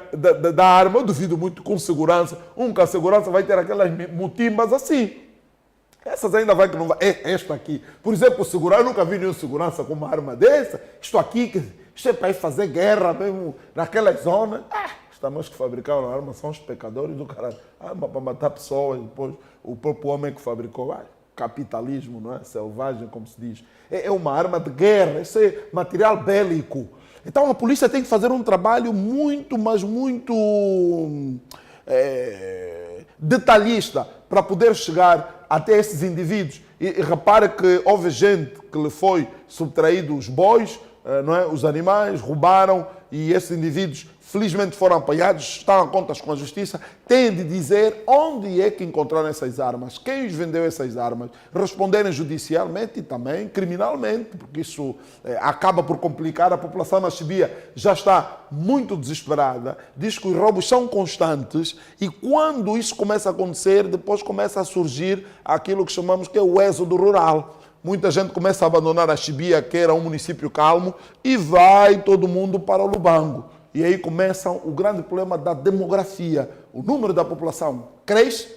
da arma, eu duvido muito com segurança. Com a segurança vai ter aquelas mutimbas assim. Essas ainda vai que não vai. Esta aqui. Por exemplo, o segurança, eu nunca vi nenhum segurança com uma arma dessa. Isto aqui, isto é para ir fazer guerra mesmo naquelas zonas. Estamos que fabricaram a arma, são os pecadores do caralho. Arma para matar pessoas, depois o próprio homem que fabricou. Capitalismo, não é? Selvagem, como se diz. É uma arma de guerra, isso é material bélico. Então a polícia tem que fazer um trabalho muito, mas muito detalhista para poder chegar até esses indivíduos. E repare que houve gente que lhe foi subtraído os bois, não é? Os animais, roubaram, e esses indivíduos felizmente foram apanhados, estão a contas com a justiça, têm de dizer onde é que encontraram essas armas, quem os vendeu essas armas, responderem judicialmente e também criminalmente, porque isso acaba por complicar. A população na Chibia já está muito desesperada, diz que os roubos são constantes e quando isso começa a acontecer, depois começa a surgir aquilo que chamamos que é o êxodo rural. Muita gente começa a abandonar a Chibia, que era um município calmo, e vai todo mundo para o Lubango. E aí começa o grande problema da demografia. O número da população cresce,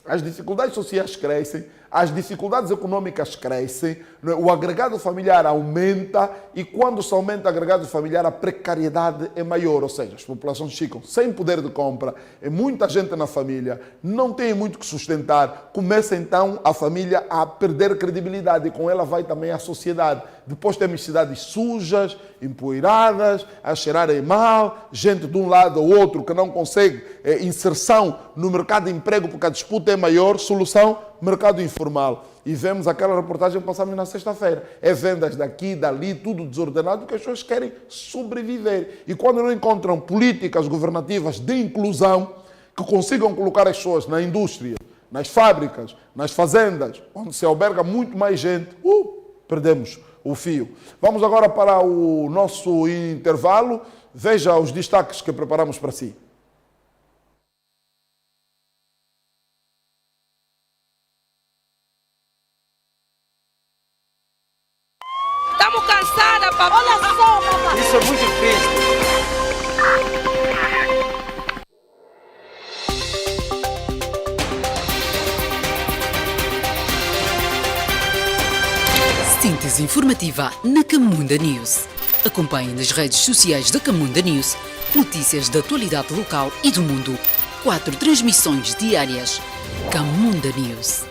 as dificuldades sociais crescem, as dificuldades econômicas crescem, o agregado familiar aumenta e quando se aumenta o agregado familiar a precariedade é maior, ou seja, as populações ficam sem poder de compra, é muita gente na família, não tem muito que sustentar, começa então a família a perder credibilidade e com ela vai também a sociedade. Depois temos cidades sujas, empoeiradas, a cheirarem mal, gente de um lado ou outro que não consegue inserção no mercado de emprego porque a disputa é maior, solução, mercado informal. E vemos aquela reportagem que passamos na sexta-feira. É vendas daqui, dali, tudo desordenado, porque as pessoas querem sobreviver. E quando não encontram políticas governativas de inclusão que consigam colocar as pessoas na indústria, nas fábricas, nas fazendas, onde se alberga muito mais gente, perdemos o fio. Vamos agora para o nosso intervalo. Veja os destaques que preparamos para si. Estamos cansadas, papai. Olha só, papai. Isso é muito triste. Síntese informativa na Camunda News. Acompanhe nas redes sociais da Camunda News notícias da atualidade local e do mundo. 4 transmissões diárias. Camunda News.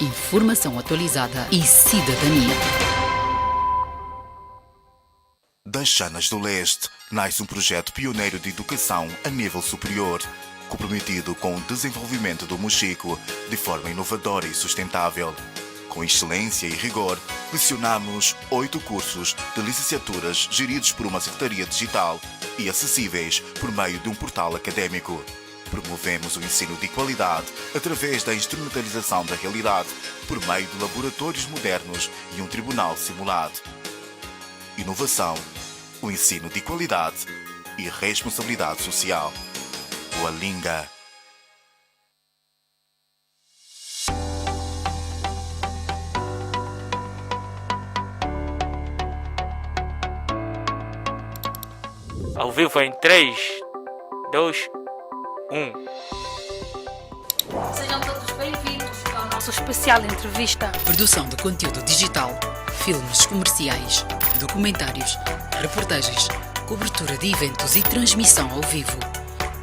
Informação atualizada e cidadania. Das Chanas do Leste nasce um projeto pioneiro de educação a nível superior. comprometido com o desenvolvimento do Mochico de forma inovadora e sustentável. Com excelência e rigor, lecionamos 8 cursos de licenciaturas geridos por uma secretaria digital e acessíveis por meio de um portal académico. Promovemos o ensino de qualidade através da instrumentalização da realidade por meio de laboratórios modernos e um tribunal simulado. Inovação, o ensino de qualidade e responsabilidade social. O Alinga. Ao vivo em 3, 2, 1. Sejam todos bem-vindos ao nosso especial entrevista. Produção de conteúdo digital, filmes comerciais, documentários, reportagens, cobertura de eventos e transmissão ao vivo.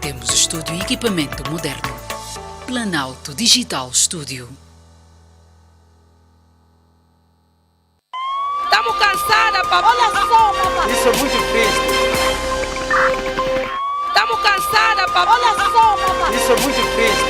Temos estúdio e equipamento moderno. Planalto Digital Studio. Estamos cansadas, papai. Olha só, papai. Isso é muito triste. Estamos cansadas, papai. Olha só, papai. Isso é muito triste.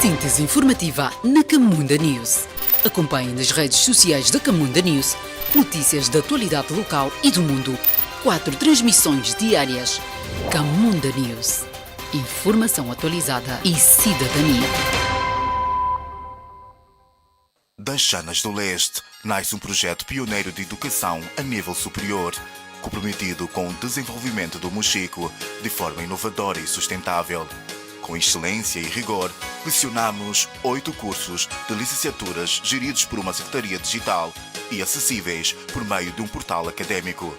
Síntese informativa na Camunda News. Acompanhe nas redes sociais da Camunda News notícias da atualidade local e do mundo. 4 transmissões diárias. Camunda News. Informação atualizada e cidadania. Das Chanas do Leste, nasce um projeto pioneiro de educação a nível superior, comprometido com o desenvolvimento do Mochico de forma inovadora e sustentável. Com excelência e rigor, lecionamos 8 cursos de licenciaturas geridos por uma secretaria digital e acessíveis por meio de um portal académico.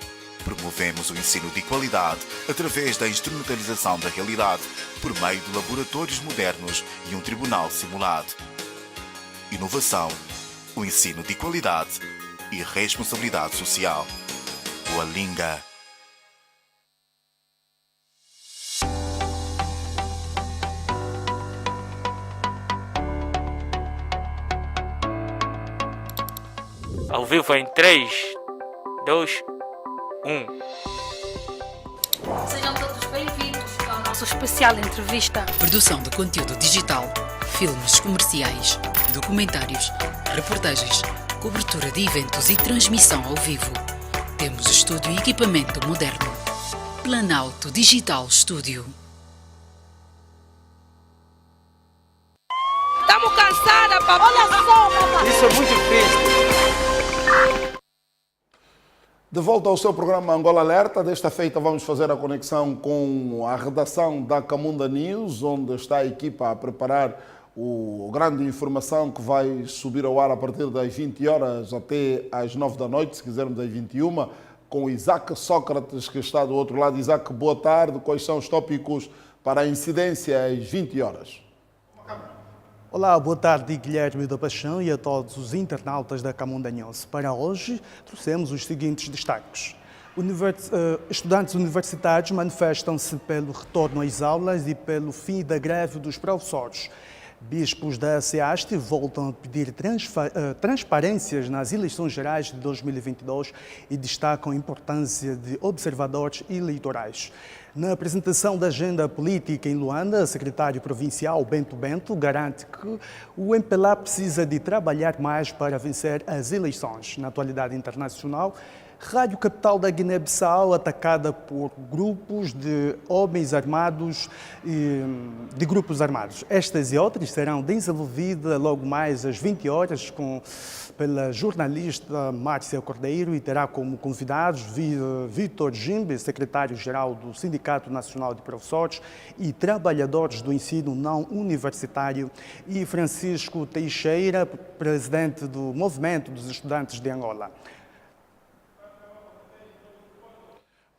Promovemos o ensino de qualidade através da instrumentalização da realidade por meio de laboratórios modernos e um tribunal simulado. Inovação, o ensino de qualidade e responsabilidade social. O Alinga. Ao vivo em 3, 2, 1. Sejam todos bem-vindos ao nosso especial entrevista. Produção de conteúdo digital, filmes comerciais, documentários, reportagens, cobertura de eventos e transmissão ao vivo. Temos estúdio e equipamento moderno. Planalto Digital Studio. Estamos cansadas, papai. Olha só, papai. Isso é muito triste. De volta ao seu programa Angola Alerta, desta feita vamos fazer a conexão com a redação da Camunda News, onde está a equipa a preparar a grande informação que vai subir ao ar a partir das 20 horas até às 9 da noite, se quisermos às 21, com Isaac Sócrates, que está do outro lado. Isaac, boa tarde. Quais são os tópicos para a incidência às 20 horas? Olá, boa tarde, Guilherme da Paixão e a todos os internautas da Camunda News. Para hoje, trouxemos os seguintes destaques. Estudantes universitários manifestam-se pelo retorno às aulas e pelo fim da greve dos professores. Bispos da SEAST voltam a pedir transparências nas eleições gerais de 2022 e destacam a importância de observadores eleitorais. Na apresentação da agenda política em Luanda, o secretário provincial Bento Bento garante que o MPLA precisa de trabalhar mais para vencer as eleições. Na atualidade internacional, Rádio Capital da Guiné-Bissau atacada por grupos de homens armados de grupos armados. Estas e outras serão desenvolvidas logo mais às 20 horas pela jornalista Márcia Cordeiro e terá como convidados Vítor Jimbe, secretário-geral do Sindicato Nacional de Professores e Trabalhadores do Ensino Não Universitário, e Francisco Teixeira, presidente do Movimento dos Estudantes de Angola.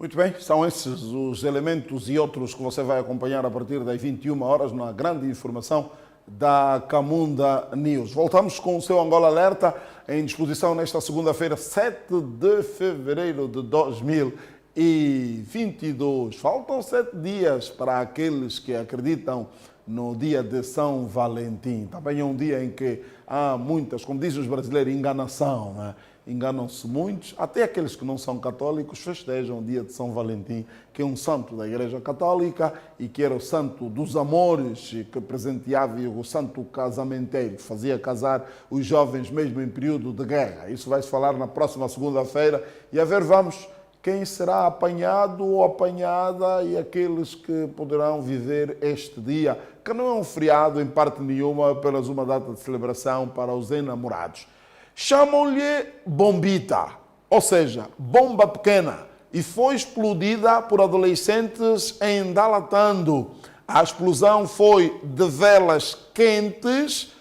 Muito bem, são esses os elementos e outros que você vai acompanhar a partir das 21 horas na grande informação da Camunda News. Voltamos com o seu Angola Alerta, em disposição nesta segunda-feira, 7 de fevereiro de 2022. Faltam 7 dias para aqueles que acreditam no dia de São Valentim. Também é um dia em que há muitas, como dizem os brasileiros, enganação, né? Enganam-se muitos, até aqueles que não são católicos festejam o dia de São Valentim, que é um santo da Igreja Católica e que era o santo dos amores, que presenteava, o santo casamenteiro, que fazia casar os jovens mesmo em período de guerra. Isso vai se falar na próxima segunda-feira e a ver, vamos, quem será apanhado ou apanhada e aqueles que poderão viver este dia, que não é um feriado em parte nenhuma, apenas uma data de celebração para os enamorados. Chamam-lhe bombita, ou seja, bomba pequena, e foi explodida por adolescentes em Dalatando. A explosão foi de velas quentes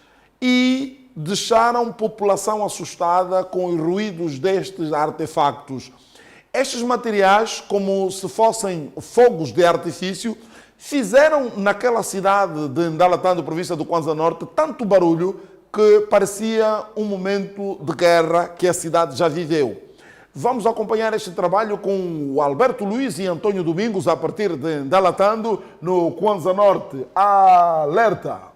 e deixaram a população assustada com os ruídos destes artefactos. Estes materiais, como se fossem fogos de artifício, fizeram naquela cidade de Ndalatando, província do Kwanza Norte, tanto barulho que parecia um momento de guerra que a cidade já viveu. Vamos acompanhar este trabalho com o Alberto Luiz e Antônio Domingos a partir de Ndalatando, no Kwanza Norte. Alerta!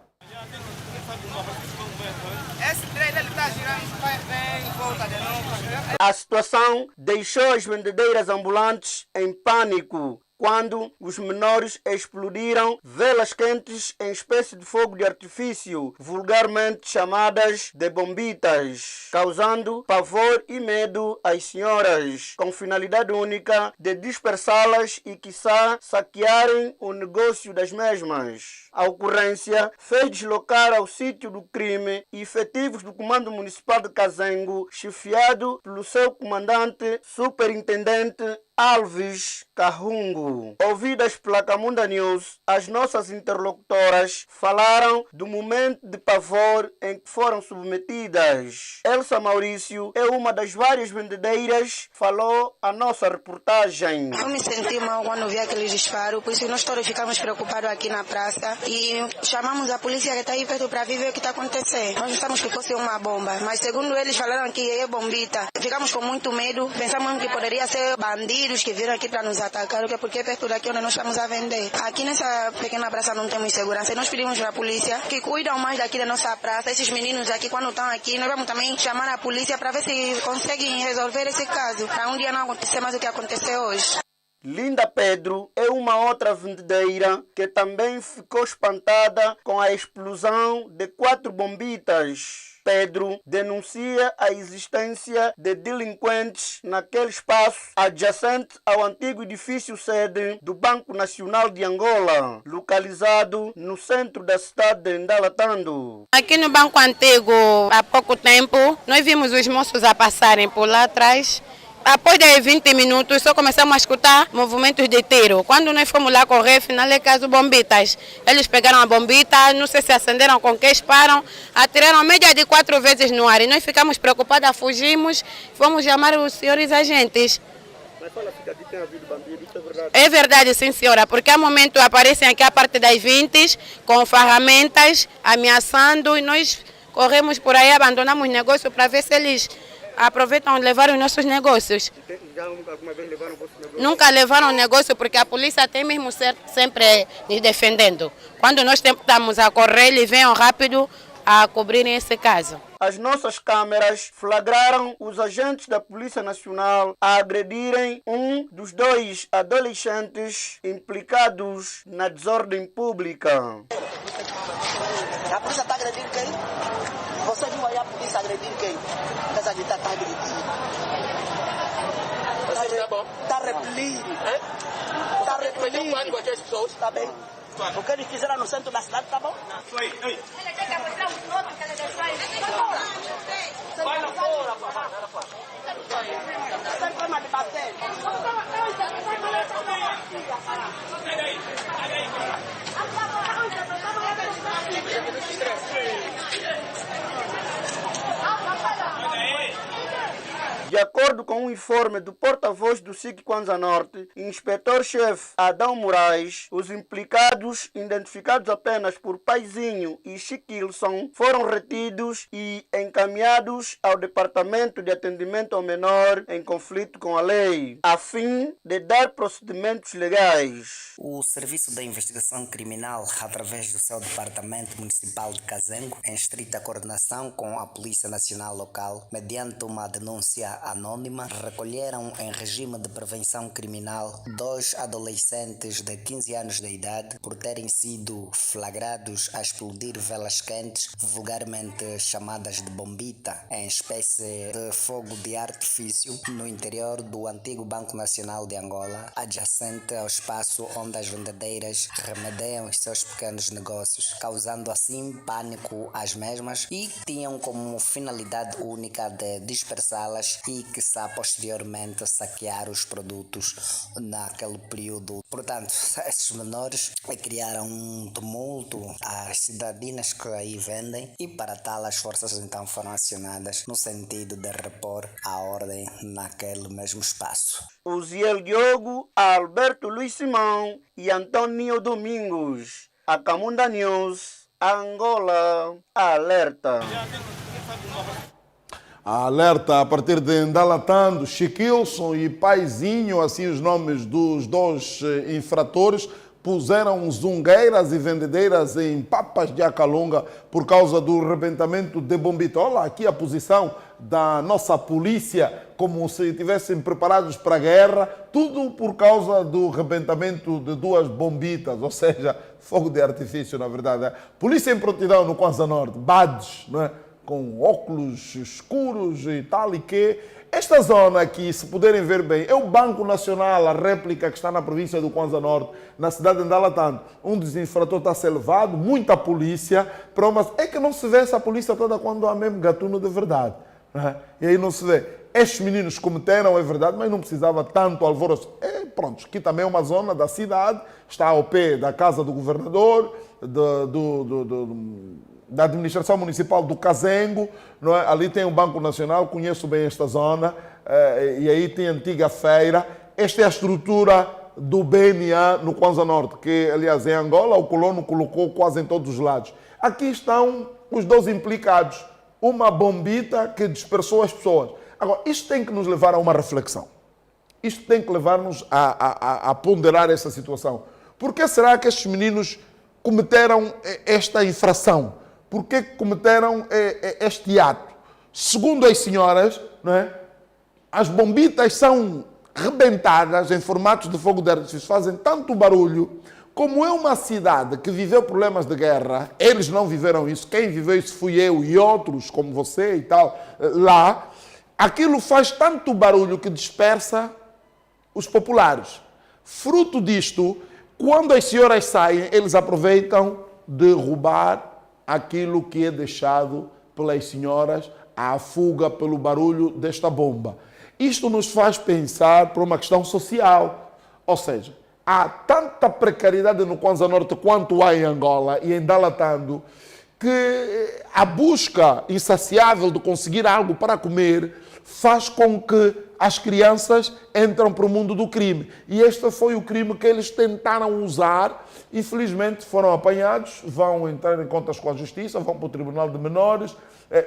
Esse trailer está girando, vai bem, volta de novo. A situação deixou as vendedeiras ambulantes em pânico quando os menores explodiram velas quentes em espécie de fogo de artifício, vulgarmente chamadas de bombitas, causando pavor e medo às senhoras, com finalidade única de dispersá-las e, quiçá, saquearem o negócio das mesmas. A ocorrência fez deslocar ao sítio do crime efetivos do Comando Municipal de Kazengo, chefiado pelo seu comandante, superintendente Alves Kahungu. Ouvidas pela Kamunda News, as nossas interlocutoras falaram do momento de pavor em que foram submetidas. Elsa Maurício é uma das várias vendedeiras, falou a nossa reportagem. Eu me senti mal quando vi aquele disparo, por isso nós todos ficamos preocupados aqui na praça e chamamos a polícia que está aí perto para ver o que está acontecendo. Nós estamos que fosse uma bomba, mas segundo eles falaram que é bombita. Ficamos com muito medo, pensamos que poderia ser bandido que viram aqui para nos atacar, porque é perto daqui onde nós estamos a vender. Aqui nessa pequena praça não temos segurança e nós pedimos para a polícia que cuidam mais daqui da nossa praça. Esses meninos aqui, quando estão aqui, nós vamos também chamar a polícia para ver se conseguem resolver esse caso, para um dia não acontecer mais o que aconteceu hoje. Linda Pedro é uma outra vendedeira que também ficou espantada com a explosão de 4 bombitas. Pedro denuncia a existência de delinquentes naquele espaço adjacente ao antigo edifício sede do Banco Nacional de Angola, localizado no centro da cidade de Ndalatando. Aqui no Banco Antigo, há pouco tempo, nós vimos os moços a passarem por lá atrás. Após de 20 minutos, só começamos a escutar movimentos de tiro. Quando nós fomos lá correr, afinal é caso bombitas. Eles pegaram a bombita, não sei se acenderam com que disparam, atiraram a média de 4 vezes no ar. E nós ficamos preocupados, fugimos, fomos chamar os senhores agentes. Mas fala que aqui tem havido bandido, isso é verdade? É verdade, sim senhora, porque há momentos aparecem aqui a parte das 20 com ferramentas, ameaçando, e nós corremos por aí, abandonamos o negócio para ver se eles aproveitam levar os nossos negócios. Já alguma vez levaram o vosso negócio? Nunca levaram o negócio porque a polícia tem mesmo sempre nos defendendo. Quando nós tentamos a correr, eles vêm rápido a cobrirem esse caso. As nossas câmeras flagraram os agentes da Polícia Nacional a agredirem um dos 2 adolescentes implicados na desordem pública. A polícia está agredindo quem? Você viu aí a polícia agredir quem? Essa gente está agredindo. Você tá bom? Está repelindo. Está repelindo. Está bem. O que eles fizeram no centro da cidade, tá bom? Vai lá fora, vai lá fora. Sem forma de bater. De acordo com o informe do porta-voz do SIC Kwanza Norte, inspetor-chefe Adão Moraes, os implicados, identificados apenas por Paizinho e Chiquilson, foram retidos e encaminhados ao Departamento de Atendimento ao Menor em conflito com a lei, a fim de dar procedimentos legais. O Serviço da Investigação Criminal, através do seu Departamento Municipal de Cazengo, em estrita coordenação com a Polícia Nacional Local, mediante uma denúncia anônima, recolheram em regime de prevenção criminal 2 adolescentes de 15 anos de idade por terem sido flagrados a explodir velas quentes, vulgarmente chamadas de bombita, em espécie de fogo de artifício, no interior do antigo Banco Nacional de Angola, adjacente ao espaço onde as vendedeiras remedeiam os seus pequenos negócios, causando assim pânico às mesmas, e tinham como finalidade única de dispersá-las e, quiçá, posteriormente saquear os produtos naquele período. Portanto, esses menores criaram um tumulto às cidadinas que aí vendem, e para tal as forças então foram acionadas no sentido de repor a ordem naquele mesmo espaço. Uziel Diogo, Alberto Luiz Simão e Antônio Domingos. A Camunda News, Angola, alerta. A alerta a partir de Ndalatando, Chiquilson e Paizinho, assim os nomes dos 2 infratores, puseram zungueiras e vendedeiras em Papas de Acalunga por causa do rebentamento de bombita. Olha aqui a posição da nossa polícia, como se estivessem preparados para a guerra, tudo por causa do rebentamento de 2 bombitas, ou seja, fogo de artifício, na verdade. Polícia em prontidão no Kwanza Norte, badges, não é? Com óculos escuros e tal e que. Esta zona aqui, se puderem ver bem, é o Banco Nacional, a réplica que está na província do Kwanza Norte, na cidade de Ndalatando. Um dos infratores está a ser levado, muita polícia, para uma... É que não se vê essa polícia toda quando há mesmo gatuno de verdade. Né? E aí não se vê. Estes meninos cometeram, é verdade, mas não precisava tanto alvoroço. Pronto, aqui também é uma zona da cidade, está ao pé da casa do governador, da administração municipal do Cazengo, não é? Ali tem o Banco Nacional, conheço bem esta zona, e aí tem a antiga feira. Esta é a estrutura do BNA no Kwanza Norte, que, aliás, em Angola, o colono colocou quase em todos os lados. Aqui estão os 2 implicados, uma bombita que dispersou as pessoas. Agora, isto tem que nos levar a uma reflexão. Isto tem que levar-nos a ponderar essa situação. Por que será que estes meninos cometeram esta infração? Por que cometeram este ato? Segundo as senhoras, não é? As bombitas são rebentadas em formatos de fogo de artifício, fazem tanto barulho. Como é uma cidade que viveu problemas de guerra, eles não viveram isso, quem viveu isso fui eu e outros, como você e tal, lá, aquilo faz tanto barulho que dispersa os populares. Fruto disto, quando as senhoras saem, eles aproveitam de roubar aquilo que é deixado pelas senhoras à fuga pelo barulho desta bomba. Isto nos faz pensar por uma questão social. Ou seja, há tanta precariedade no Kwanza Norte quanto há em Angola e em Ndalatando, que a busca insaciável de conseguir algo para comer faz com que as crianças entram para o mundo do crime. E este foi o crime que eles tentaram usar. Infelizmente foram apanhados, vão entrar em contas com a justiça, vão para o Tribunal de Menores.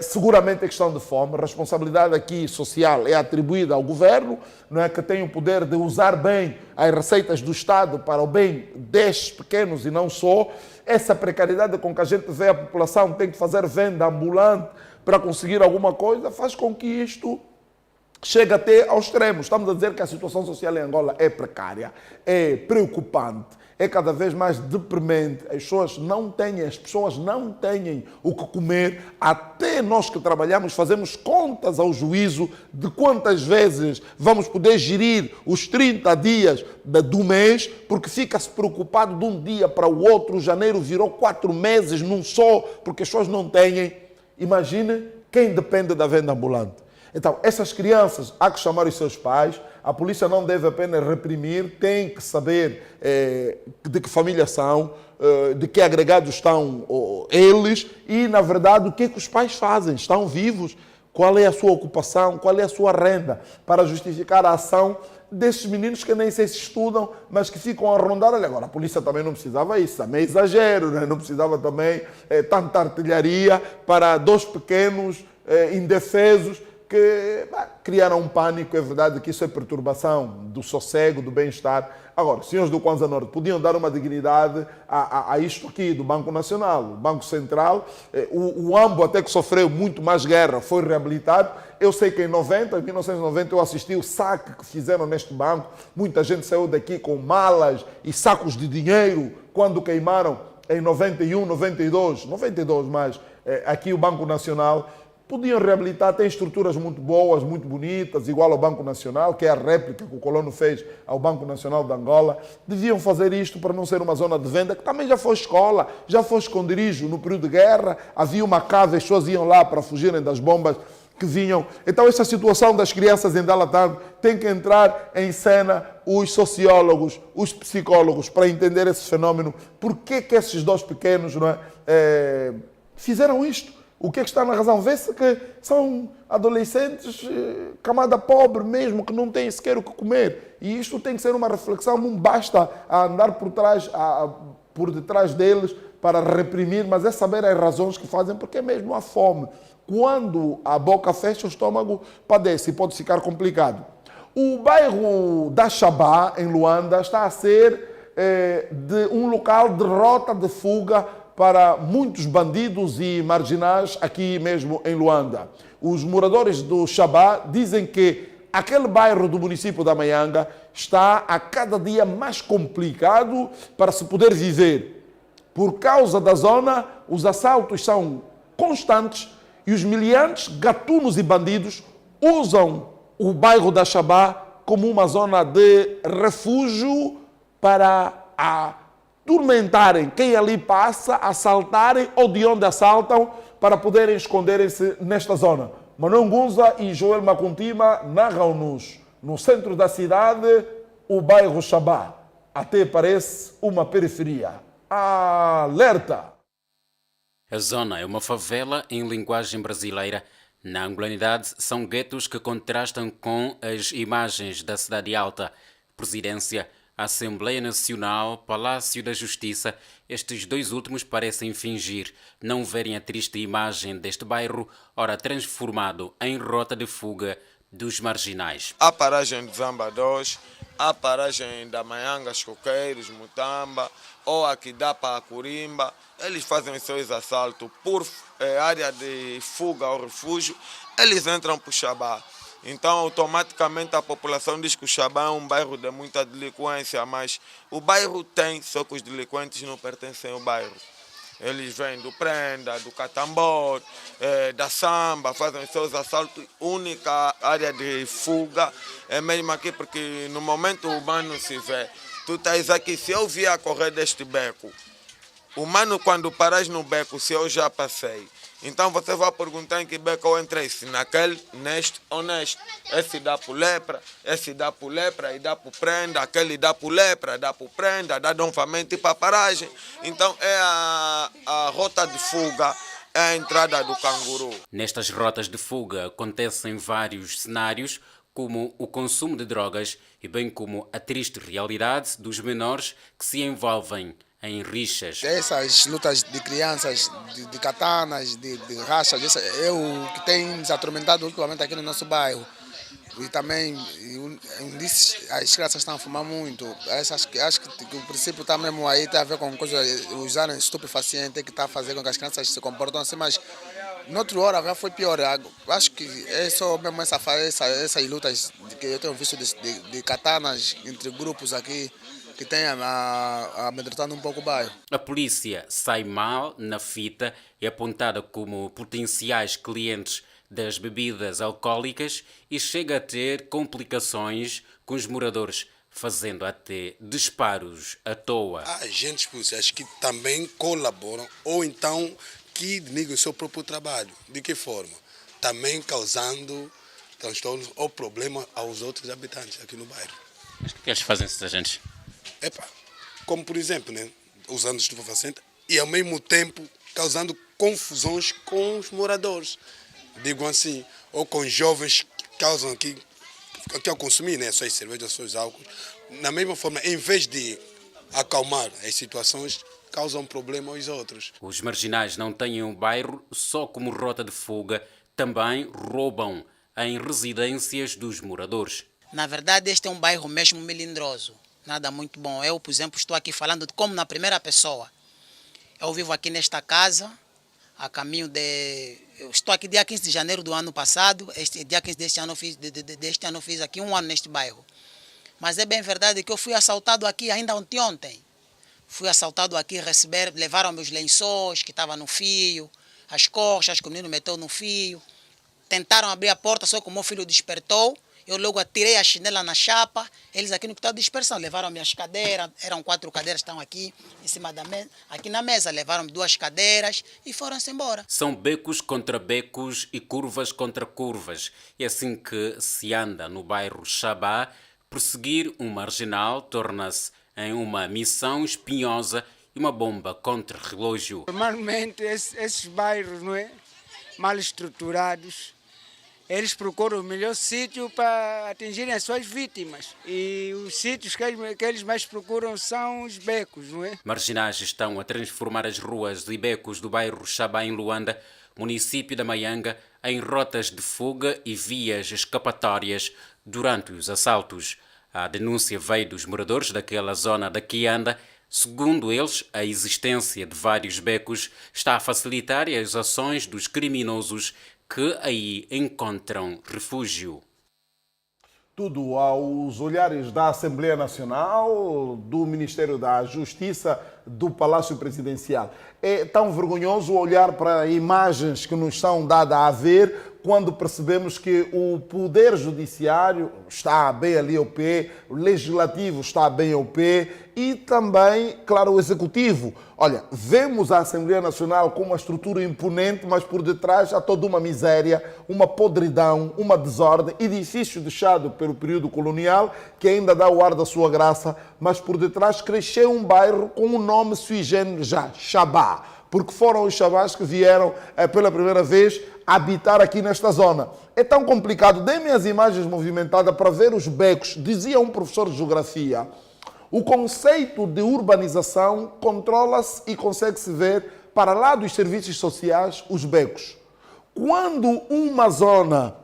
Seguramente é questão de fome. A responsabilidade aqui social é atribuída ao governo, não é, que tem o poder de usar bem as receitas do Estado para o bem destes pequenos e não só. Essa precariedade com que a gente vê a população tem que fazer venda ambulante para conseguir alguma coisa, faz com que isto chega até ao extremo. Estamos a dizer que a situação social em Angola é precária, é preocupante, é cada vez mais deprimente. As pessoas não têm o que comer. Até nós que trabalhamos fazemos contas ao juízo de quantas vezes vamos poder gerir os 30 dias do mês, porque fica-se preocupado de um dia para o outro. Janeiro virou 4 meses num só, porque as pessoas não têm. Imagine quem depende da venda ambulante. Então, essas crianças, há que chamar os seus pais. A polícia não deve apenas reprimir, tem que saber de que família são, de que agregados estão eles e, na verdade, o que é que os pais fazem? Estão vivos? qual é a sua ocupação, qual é a sua renda, para justificar a ação desses meninos que nem sei se estudam, mas que ficam a rondar. Agora, a polícia também não precisava isso, também é exagero, né? Não precisava também tanta artilharia para dois pequenos indefesos que criaram um pânico. É verdade que isso é perturbação do sossego, do bem-estar. Agora, os senhores do Kwanza Norte podiam dar uma dignidade a isto aqui do Banco Nacional, o Banco Central. O AMBO, até que sofreu muito mais guerra, foi reabilitado. Eu sei que em 1990, eu assisti o saque que fizeram neste banco. Muita gente saiu daqui com malas e sacos de dinheiro quando queimaram em 91, 92 mais aqui o Banco Nacional. Podiam reabilitar, tem estruturas muito boas, muito bonitas, igual ao Banco Nacional, que é a réplica que o colono fez ao Banco Nacional de Angola. Deviam fazer isto para não ser uma zona de venda, que também já foi escola, já foi esconderijo no período de guerra. Havia uma casa, as pessoas iam lá para fugirem das bombas que vinham. Então, esta situação das crianças em Dalatang tem que entrar em cena os sociólogos, os psicólogos, para entender esse fenómeno. Por que esses dois pequenos fizeram isto? O que é que está na razão? Vê-se que são adolescentes, camada pobre mesmo, que não têm sequer o que comer. E isto tem que ser uma reflexão, não basta andar por detrás deles para reprimir, mas é saber as razões que fazem, porque é mesmo a fome. Quando a boca fecha, o estômago padece e pode ficar complicado. O bairro da Xabá, em Luanda, está a ser de um local de rota de fuga para muitos bandidos e marginais aqui mesmo em Luanda. Os moradores do Xabá dizem que aquele bairro do município da Maianga está a cada dia mais complicado para se poder viver. Por causa da zona, os assaltos são constantes e os miliantes, gatunos e bandidos usam o bairro da Xabá como uma zona de refúgio para atormentarem quem ali passa, assaltarem ou de onde assaltam, para poderem esconderem-se nesta zona. Manuel Gunza e Joel Makuntima narram-nos no centro da cidade o bairro Xabá. Até parece uma periferia. Alerta! A zona é uma favela em linguagem brasileira. Na angolanidade, são guetos que contrastam com as imagens da Cidade Alta. Presidência, Assembleia Nacional, Palácio da Justiça, estes dois últimos parecem fingir não verem a triste imagem deste bairro, ora transformado em rota de fuga dos marginais. A paragem de Zamba 2, a paragem da Maianga, Coqueiros, Mutamba, ou aqui dá para Curimba, eles fazem os seus assaltos por área de fuga ou refúgio, eles entram para o Xabá. Então, automaticamente, a população diz que o Xabá é um bairro de muita delinquência, mas o bairro tem, só que os delinquentes não pertencem ao bairro. Eles vêm do Prenda, do Catambor, da Samba, fazem os seus assaltos. Única área de fuga é mesmo aqui, porque no momento o humano se vê. Tu estás aqui, se eu vier a correr deste beco, o mano, quando paras no beco, se eu já passei, então você vai perguntar em que beco eu entrei, se naquele, neste ou neste. Esse dá por lepra, esse dá por lepra e dá por prenda, aquele dá por lepra, dá por prenda, dá novamente para paragem. Então é a rota de fuga, é a entrada do canguru. Nestas rotas de fuga acontecem vários cenários, como o consumo de drogas e bem como a triste realidade dos menores que se envolvem em rixas. Essas lutas de crianças, de katanas, de rachas, é o que tem nos atormentado ultimamente aqui no nosso bairro. E também, as crianças estão a fumar muito. Acho que o princípio está mesmo aí, tem a ver com usar estupefaciente, que está a fazer com que as crianças se comportam assim, mas noutra hora já foi pior. Acho que é só mesmo essas lutas que eu tenho visto de katanas entre grupos aqui, que tem amedrontando um pouco o bairro. A polícia sai mal na fita, é apontada como potenciais clientes das bebidas alcoólicas e chega a ter complicações com os moradores, fazendo até disparos à toa. Há agentes policiais que também colaboram ou então que denegam o seu próprio trabalho. De que forma? Também causando transtornos ou problemas aos outros habitantes aqui no bairro. Mas o que eles fazem, esses agentes? Como por exemplo, usando estupefaciente e ao mesmo tempo causando confusões com os moradores. Digo assim, ou com jovens que causam aqui, que ao consumir, né, suas cervejas, seus álcools, na mesma forma, em vez de acalmar as situações, causam problema aos outros. Os marginais não têm um bairro só como rota de fuga, também roubam em residências dos moradores. Na verdade, este é um bairro mesmo melindroso, nada muito bom. Eu, por exemplo, estou aqui falando de como na primeira pessoa. Eu vivo aqui nesta casa, a caminho de... Eu estou aqui dia 15 de janeiro do ano passado, dia 15 deste ano fiz aqui 1 ano neste bairro. Mas é bem verdade que eu fui assaltado aqui ainda ontem. Fui assaltado aqui, levaram meus lençóis que estavam no fio, as coxas que o menino meteu no fio. Tentaram abrir a porta, só que o meu filho despertou. Eu logo atirei a chinela na chapa. Eles aqui no que está dispersão levaram minhas cadeiras. Eram 4 cadeiras que estão aqui em cima da mesa. Aqui na mesa levaram 2 cadeiras e foram-se embora. São becos contra becos e curvas contra curvas. É assim que se anda no bairro Xabá. Perseguir um marginal torna-se em uma missão espinhosa e uma bomba contra relógio. Normalmente esses bairros, não é, mal estruturados, eles procuram o melhor sítio para atingirem as suas vítimas. E os sítios que eles mais procuram são os becos, não é? Marginais estão a transformar as ruas e becos do bairro Xabá, em Luanda, município da Maianga, em rotas de fuga e vias escapatórias durante os assaltos. A denúncia veio dos moradores daquela zona da Quianda. Segundo eles, a existência de vários becos está a facilitar as ações dos criminosos que aí encontram refúgio. Tudo aos olhares da Assembleia Nacional, do Ministério da Justiça, do Palácio Presidencial. É tão vergonhoso olhar para imagens que nos são dadas a ver quando percebemos que o Poder Judiciário está bem ali ao pé, o Legislativo está bem ao pé e também, claro, o Executivo. Olha, vemos a Assembleia Nacional com uma estrutura imponente, mas por detrás há toda uma miséria, uma podridão, uma desordem, edifício deixado pelo período colonial, que ainda dá o ar da sua graça, mas por detrás cresceu um bairro com um nome sui generis já, Xabá, porque foram os xabás que vieram pela primeira vez habitar aqui nesta zona. É tão complicado. Dê-me as imagens movimentadas para ver os becos. Dizia um professor de geografia, o conceito de urbanização controla-se e consegue-se ver, para lá dos serviços sociais, os becos. Quando uma zona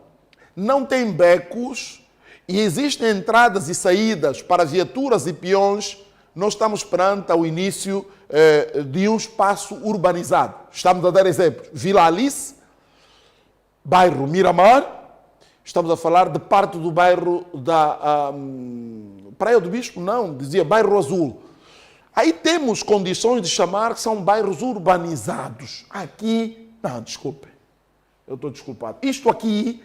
não tem becos e existem entradas e saídas para viaturas e peões, nós estamos perante o início de um espaço urbanizado. Estamos a dar exemplos. Vila Alice, bairro Miramar, estamos a falar de parte do bairro da Praia do Bispo, não, dizia bairro Azul. Aí temos condições de chamar que são bairros urbanizados. Aqui, não, desculpe, eu estou desculpado. Isto aqui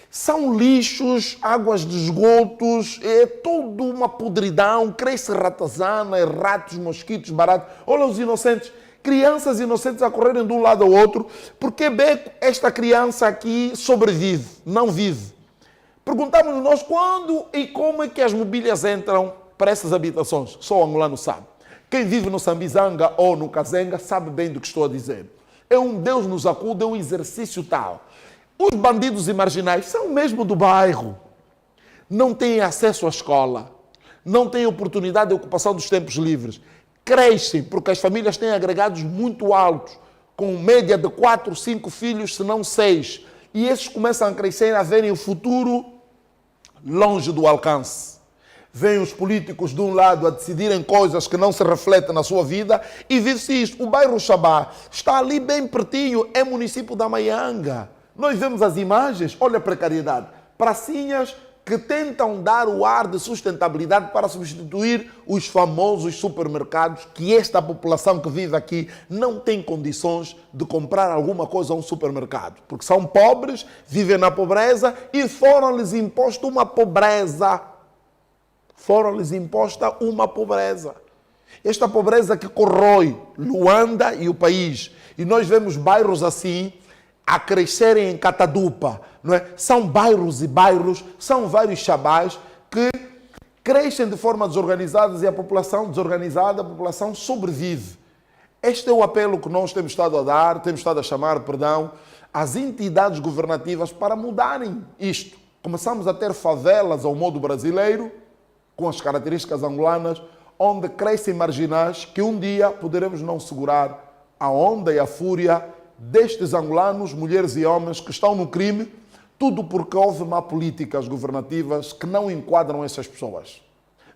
são lixos, águas de esgotos, é toda uma podridão, cresce ratazana, ratos, mosquitos, baratos. Olha os inocentes, crianças inocentes a correrem de um lado ao outro, porque beco esta criança aqui sobrevive, não vive. Perguntamos nós quando e como é que as mobílias entram para essas habitações. Só o angolano sabe. Quem vive no Sambizanga ou no Kazenga sabe bem do que estou a dizer. É um Deus nos acuda, é um exercício tal. Os bandidos e marginais são mesmo do bairro. Não têm acesso à escola. Não têm oportunidade de ocupação dos tempos livres. Crescem porque as famílias têm agregados muito altos, com média de 4, 5 filhos, se não 6. E esses começam a crescer, a verem o futuro longe do alcance. Vêm os políticos de um lado a decidirem coisas que não se refletem na sua vida e vive-se isto. O bairro Xabá está ali bem pertinho, é município da Maianga. Nós vemos as imagens, olha a precariedade. Pracinhas que tentam dar o ar de sustentabilidade para substituir os famosos supermercados que esta população que vive aqui não tem condições de comprar alguma coisa a um supermercado. Porque são pobres, vivem na pobreza e foram-lhes imposta uma pobreza. Foram-lhes imposta uma pobreza. Esta pobreza que corrói Luanda e o país. E nós vemos bairros assim a crescerem em catadupa, não é? São bairros e bairros, são vários xabás que crescem de forma desorganizada e a população desorganizada, a população sobrevive. Este é o apelo que nós temos estado a dar, temos estado a chamar, as entidades governativas para mudarem isto. Começamos a ter favelas ao modo brasileiro, com as características angolanas, onde crescem marginais que um dia poderemos não segurar a onda e a fúria destes angolanos, mulheres e homens que estão no crime, tudo porque houve má políticas governativas que não enquadram essas pessoas.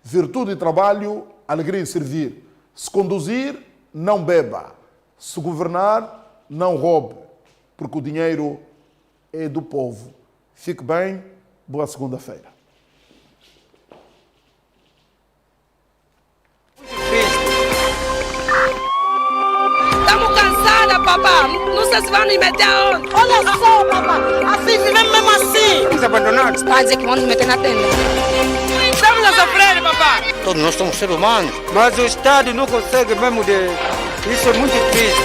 Virtude e trabalho, alegria em servir. Se conduzir, não beba. Se governar, não roube, porque o dinheiro é do povo. Fique bem, boa segunda-feira. Estamos cansadas, papá. Não sei se vão nos meter aonde. Olha só, papá. Assim vivemos mesmo assim. Estamos abandonados. Vai dizer que vão nos meter na tenda. Estamos a sofrer, papá. Todos nós somos seres humanos. Mas o Estado não consegue mesmo de... Isso é muito difícil.